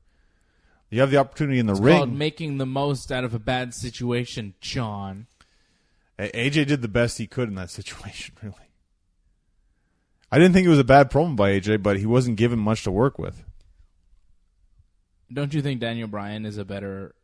You have the opportunity in the ring. It's called making the most out of a bad situation, John. AJ did the best he could in that situation, really. I didn't think it was a bad promo by AJ, but he wasn't given much to work with. Don't you think Daniel Bryan is a better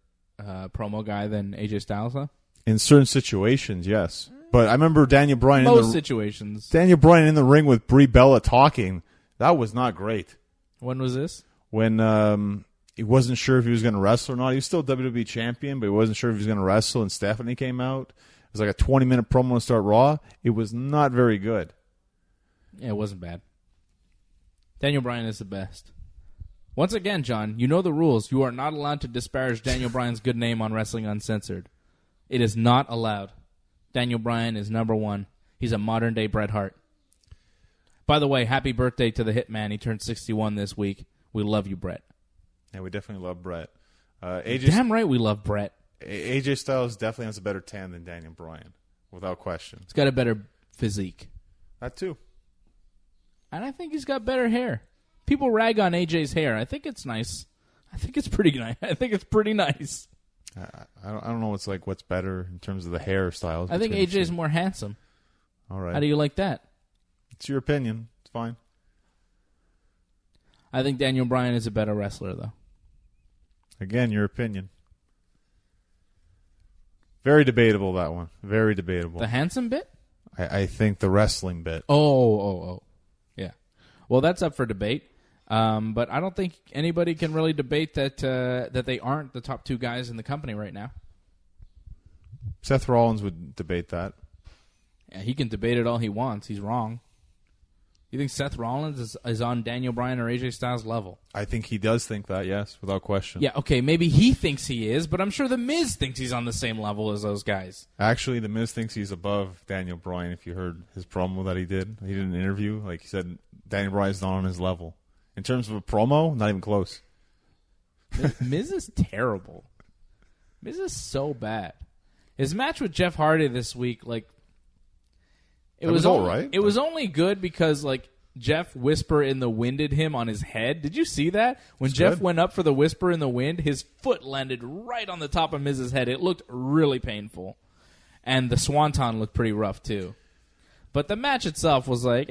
promo guy than AJ Styles, though? In certain situations, yes. But I remember Daniel Bryan situations. Daniel Bryan in the ring with Brie Bella talking. That was not great. When was this? When he wasn't sure if he was going to wrestle or not. He was still WWE champion, but he wasn't sure if he was going to wrestle, and Stephanie came out. It was like a 20-minute promo to start Raw. It was not very good. Yeah, it wasn't bad. Daniel Bryan is the best. Once again, John, you know the rules. You are not allowed to disparage Daniel Bryan's good name on Wrestling Uncensored. It is not allowed. Daniel Bryan is number one. He's a modern-day Bret Hart. By the way, happy birthday to the Hitman. He turned 61 this week. We love you, Bret. Yeah, we definitely love Bret. Damn right we love Bret. AJ Styles definitely has a better tan than Daniel Bryan, without question. He's got a better physique. That too. And I think he's got better hair. People rag on AJ's hair. I think it's nice. I think it's pretty nice. I don't know what's better in terms of the hairstyles. I think AJ's more handsome. All right. How do you like that? It's your opinion. It's fine. I think Daniel Bryan is a better wrestler, though. Again, your opinion. Very debatable, that one. Very debatable. The handsome bit? I think the wrestling bit. Oh. Yeah. Well, that's up for debate. But I don't think anybody can really debate that they aren't the top two guys in the company right now. Seth Rollins would debate that. Yeah, he can debate it all he wants. He's wrong. You think Seth Rollins is on Daniel Bryan or AJ Styles' level? I think he does think that, yes, without question. Yeah, okay, maybe he thinks he is, but I'm sure The Miz thinks he's on the same level as those guys. Actually, The Miz thinks he's above Daniel Bryan, if you heard his promo that he did. He did an interview. He said Daniel Bryan's not on his level. In terms of a promo, not even close. Miz is terrible. Miz is so bad. His match with Jeff Hardy this week, like, it was all right. It was only good because, like, Jeff whisper in the winded him on his head. Did you see that? When Jeff went up for the whisper in the wind, his foot landed right on the top of Miz's head. It looked really painful. And the swanton looked pretty rough, too. But the match itself was like,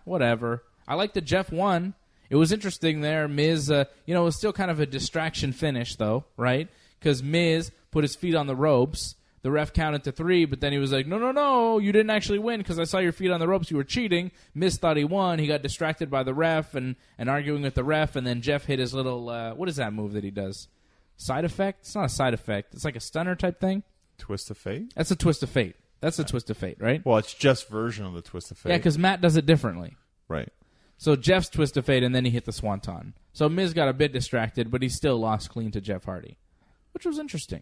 whatever. I like that Jeff won. It was interesting there. Miz, it was still kind of a distraction finish, though, right? Because Miz put his feet on the ropes. The ref counted to 3, but then he was like, no, you didn't actually win because I saw your feet on the ropes. You were cheating. Miz thought he won. He got distracted by the ref and arguing with the ref, and then Jeff hit his little, what is that move that he does? Side effect? It's not a side effect. It's like a stunner type thing. Twist of Fate? That's a twist of fate. That's a twist of fate, right? Well, it's just version of the Twist of Fate. Yeah, because Matt does it differently. Right. So Jeff's twist of fate, and then he hit the swanton. So Miz got a bit distracted, but he still lost clean to Jeff Hardy, which was interesting.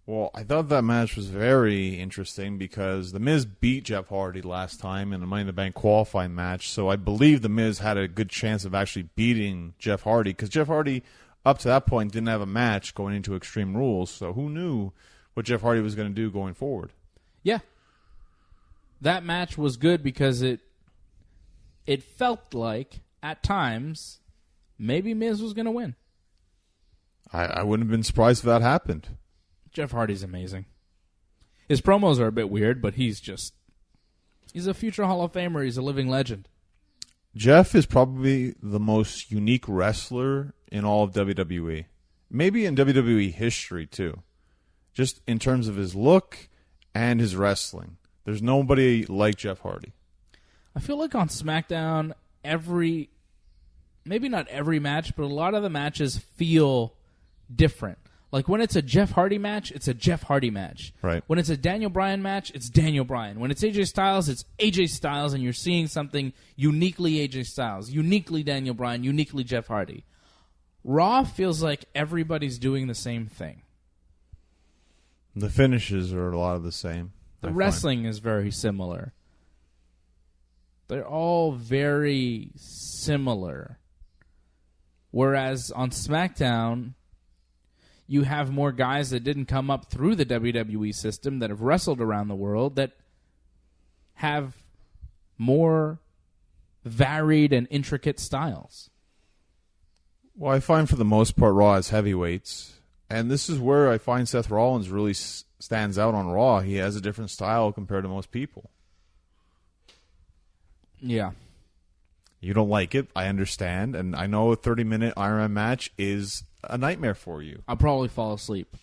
Well, I thought that match was very interesting because The Miz beat Jeff Hardy last time in the Money in the Bank qualifying match, so I believe The Miz had a good chance of actually beating Jeff Hardy because Jeff Hardy, up to that point, didn't have a match going into Extreme Rules, so who knew what Jeff Hardy was going to do going forward? Yeah. That match was good because it felt like, at times, maybe Miz was going to win. I wouldn't have been surprised if that happened. Jeff Hardy's amazing. His promos are a bit weird, but he's a future Hall of Famer. He's a living legend. Jeff is probably the most unique wrestler in all of WWE. Maybe in WWE history, too. Just in terms of his look and his wrestling. There's nobody like Jeff Hardy. I feel like on SmackDown, maybe not every match, but a lot of the matches feel different. Like when it's a Jeff Hardy match, it's a Jeff Hardy match. Right. When it's a Daniel Bryan match, it's Daniel Bryan. When it's AJ Styles, it's AJ Styles, and you're seeing something uniquely AJ Styles, uniquely Daniel Bryan, uniquely Jeff Hardy. Raw feels like everybody's doing the same thing. The finishes are a lot of the same. The wrestling is very similar. They're all very similar. Whereas on SmackDown, you have more guys that didn't come up through the WWE system that have wrestled around the world that have more varied and intricate styles. Well, I find for the most part Raw has heavyweights. And this is where I find Seth Rollins really stands out on Raw. He has a different style compared to most people. Yeah. You don't like it, I understand. And I know a 30-minute Iron Man match is a nightmare for you. I'll probably fall asleep.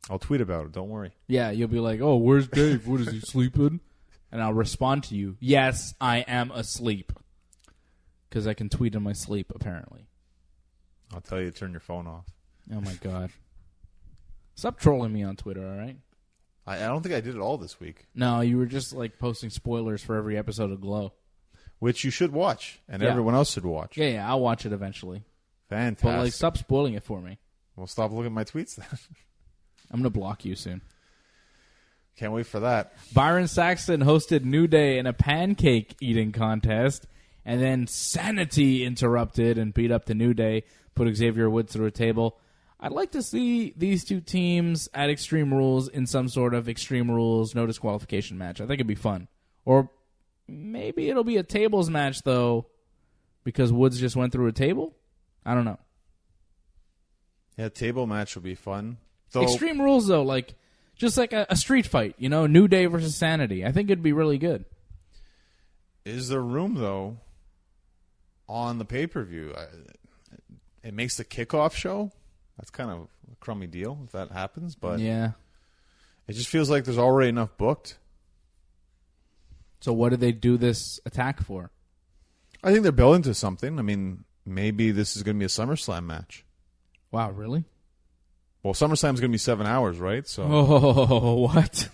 I'll tweet about it, don't worry. Yeah, you'll be like, oh, where's Dave? What is he, sleeping? And I'll respond to you, yes, I am asleep. Because I can tweet in my sleep, apparently. I'll tell you to turn your phone off. Oh, my God. Stop trolling me on Twitter, all right? I don't think I did it all this week. No, you were just like posting spoilers for every episode of Glow. Which you should watch, and everyone else should watch. Yeah, I'll watch it eventually. Fantastic. But, like, stop spoiling it for me. Well, stop looking at my tweets then. I'm going to block you soon. Can't wait for that. Byron Saxton hosted New Day in a pancake eating contest, and then Sanity interrupted and beat up the New Day, put Xavier Woods through a table. I'd like to see these two teams at Extreme Rules in some sort of Extreme Rules no disqualification match. I think it'd be fun. Or maybe it'll be a tables match, though, because Woods just went through a table? I don't know. Yeah, table match will be fun. Extreme Rules, though, like just like a street fight, you know, New Day versus Sanity. I think it'd be really good. Is there room, though, on the pay-per-view? It makes the kickoff show. That's kind of a crummy deal if that happens, but yeah, it just feels like there's already enough booked. So what did they do this attack for? I think they're building to something. I mean, maybe this is going to be a SummerSlam match. Wow, really? Well, SummerSlam's going to be 7 hours, right? So, what?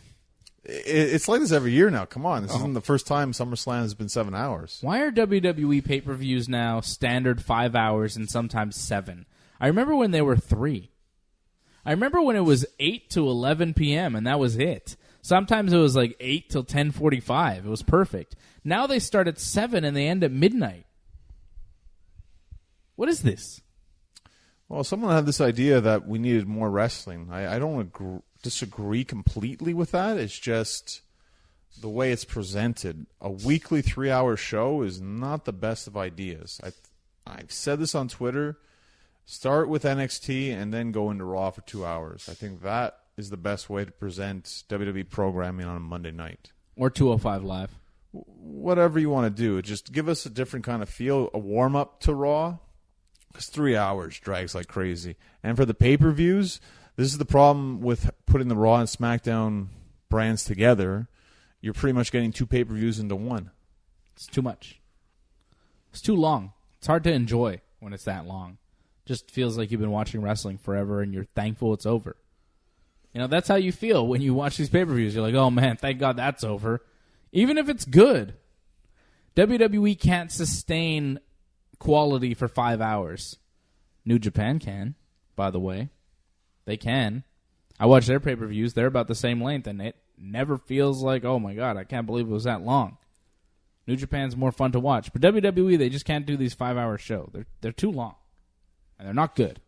It's like this every year now. Come on. This isn't the first time SummerSlam has been 7 hours. Why are WWE pay-per-views now standard 5 hours and sometimes 7? I remember when they were 3. I remember when it was 8 to 11 p.m. and that was it. Sometimes it was like 8 till 10:45. It was perfect. Now they start at 7 and they end at midnight. What is this? Well, someone had this idea that we needed more wrestling. I don't disagree completely with that. It's just the way it's presented. A weekly 3-hour show is not the best of ideas. I've said this on Twitter. Start with NXT and then go into Raw for 2 hours. I think that is the best way to present WWE programming on a Monday night. Or 205 Live. Whatever you want to do. Just give us a different kind of feel, a warm-up to Raw. Because 3 hours drags like crazy. And for the pay-per-views, this is the problem with putting the Raw and SmackDown brands together. You're pretty much getting 2 pay-per-views into one. It's too much. It's too long. It's hard to enjoy when it's that long. Just feels like you've been watching wrestling forever and you're thankful it's over. You know, that's how you feel when you watch these pay-per-views. You're like, oh man, thank God that's over. Even if it's good. WWE can't sustain quality for 5 hours. New Japan can, by the way. They can. I watch their pay-per-views. They're about the same length, and it never feels like, oh my God, I can't believe it was that long. New Japan's more fun to watch. But WWE, they just can't do these 5-hour shows. They're too long. And they're not good.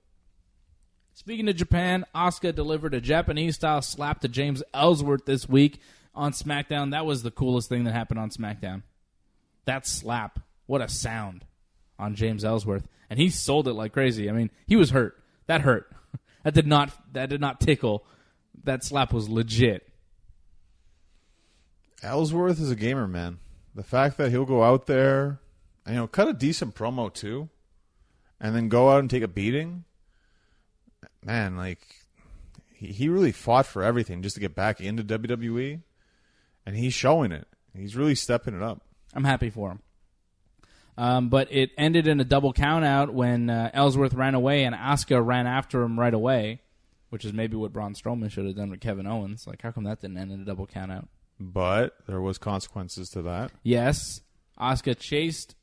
Speaking of Japan, Asuka delivered a Japanese-style slap to James Ellsworth this week on SmackDown. That was the coolest thing that happened on SmackDown. That slap. What a sound on James Ellsworth. And he sold it like crazy. I mean, he was hurt. That hurt. That did not tickle. That slap was legit. Ellsworth is a gamer, man. The fact that he'll go out there and cut a decent promo too, and then go out and take a beating, man, like he really fought for everything just to get back into WWE, and he's showing it. He's really stepping it up. I'm happy for him. But it ended in a double countout when Ellsworth ran away and Asuka ran after him right away, which is maybe what Braun Strowman should have done with Kevin Owens. Like, how come that didn't end in a double countout? But there was consequences to that. Yes, Asuka chased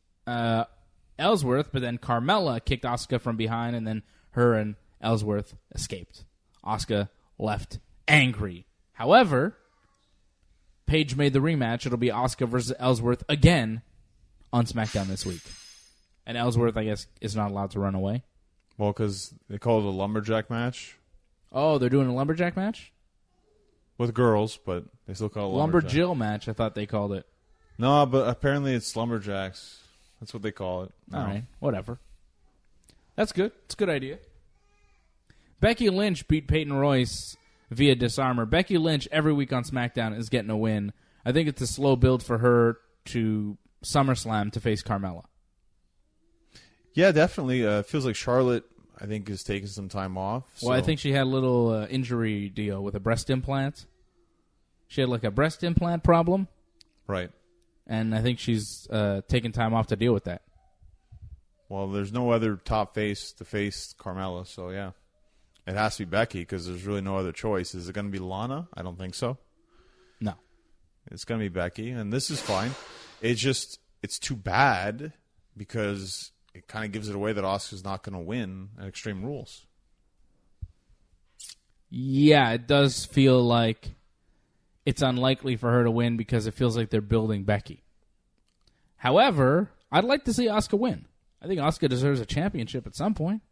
Ellsworth, but then Carmella kicked Asuka from behind, and then her and Ellsworth escaped. Asuka left angry. However, Paige made the rematch. It'll be Asuka versus Ellsworth again on SmackDown this week. And Ellsworth, I guess, is not allowed to run away. Well, because they call it a lumberjack match. Oh, they're doing a lumberjack match? With girls, but they still call it lumberjack. Lumberjill match, I thought they called it. No, but apparently it's lumberjacks. That's what they call it. All right, whatever. That's good. It's a good idea. Becky Lynch beat Peyton Royce via disarmor. Becky Lynch, every week on SmackDown, is getting a win. I think it's a slow build for her to SummerSlam to face Carmella. Yeah, definitely. Feels like Charlotte, I think, is taking some time off. Well, I think she had a little injury deal with a breast implant. She had like a breast implant problem. Right. And I think she's taking time off to deal with that. Well, there's no other top face to face Carmella, so yeah. It has to be Becky because there's really no other choice. Is it going to be Lana? I don't think so. No. It's going to be Becky, and this is fine. It's too bad because it kind of gives it away that Asuka's not going to win at Extreme Rules. Yeah, it does feel like it's unlikely for her to win because it feels like they're building Becky. However, I'd like to see Asuka win. I think Asuka deserves a championship at some point.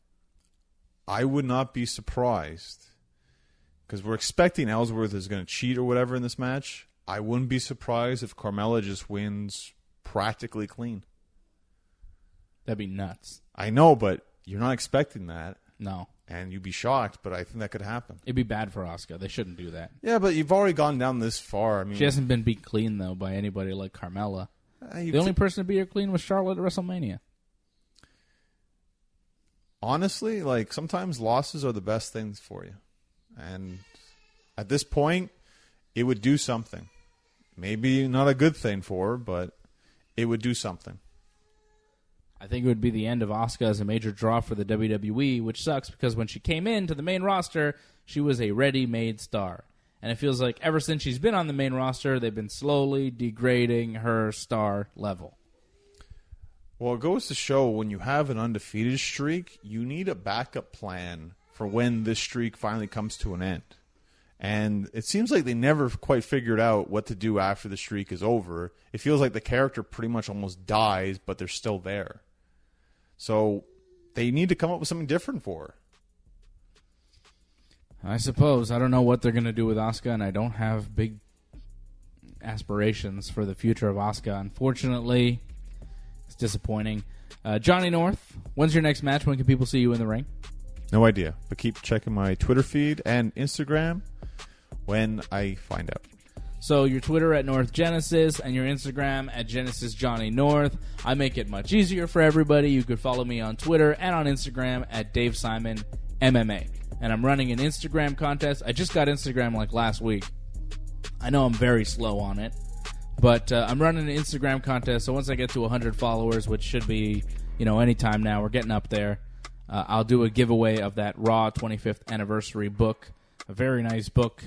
I would not be surprised because we're expecting Ellsworth is going to cheat or whatever in this match. I wouldn't be surprised if Carmella just wins practically clean. That'd be nuts. I know, but you're not expecting that. No. And you'd be shocked, but I think that could happen. It'd be bad for Asuka. They shouldn't do that. Yeah, but you've already gone down this far. I mean, she hasn't been beat clean, though, by anybody like Carmella. The only person to beat her clean was Charlotte at WrestleMania. Honestly, like, sometimes losses are the best things for you. And at this point, it would do something. Maybe not a good thing for her, but it would do something. I think it would be the end of Asuka as a major draw for the WWE, which sucks because when she came into the main roster, she was a ready-made star. And it feels like ever since she's been on the main roster, they've been slowly degrading her star level. Well, it goes to show when you have an undefeated streak, you need a backup plan for when this streak finally comes to an end. And it seems like they never quite figured out what to do after the streak is over. It feels like the character pretty much almost dies, but they're still there. So they need to come up with something different for her. I suppose. I don't know what they're going to do with Asuka, and I don't have big aspirations for the future of Asuka. Unfortunately, it's disappointing. Johnny North, when's your next match? When can people see you in the ring? No idea, but keep checking my Twitter feed and Instagram when I find out. So your Twitter at North Genesis and your Instagram at Genesis Johnny North. I make it much easier for everybody. You could follow me on Twitter and on Instagram at Dave Simon MMA. And I'm running an Instagram contest. I just got Instagram like last week. I know I'm very slow on it, but I'm running an Instagram contest. So once I get to 100 followers, which should be, anytime now, we're getting up there. I'll do a giveaway of that Raw 25th anniversary book, a very nice book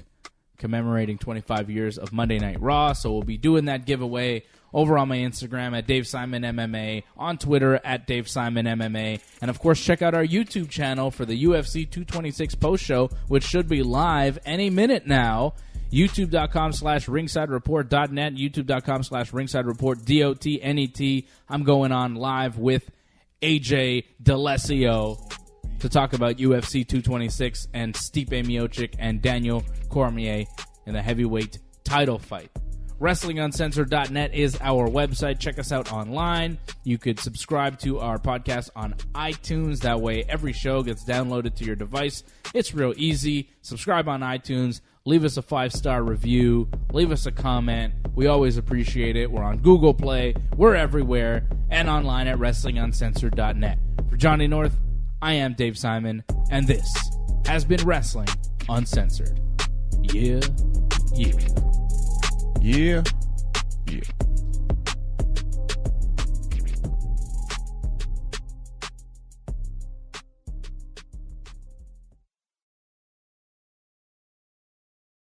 commemorating 25 years of Monday Night Raw. So we'll be doing that giveaway over on my Instagram at Dave Simon MMA, on Twitter at Dave Simon MMA, and of course check out our YouTube channel for the UFC 226 post show, which should be live any minute now. YouTube.com/ringsidereport.net, YouTube.com/ringsidereport.net. I'm going on live with AJ D'Alessio to talk about UFC 226 and Stipe Miocic and Daniel Cormier in the heavyweight title fight. WrestlingUncensored.net is our website. Check us out online. You could subscribe to our podcast on iTunes. That way every show gets downloaded to your device. It's real easy. Subscribe on iTunes. Leave us a 5-star review. Leave us a comment. We always appreciate it. We're on Google Play. We're everywhere. And online at WrestlingUncensored.net. For Johnny North, I am Dave Simon, and this has been Wrestling Uncensored. Yeah. Yeah.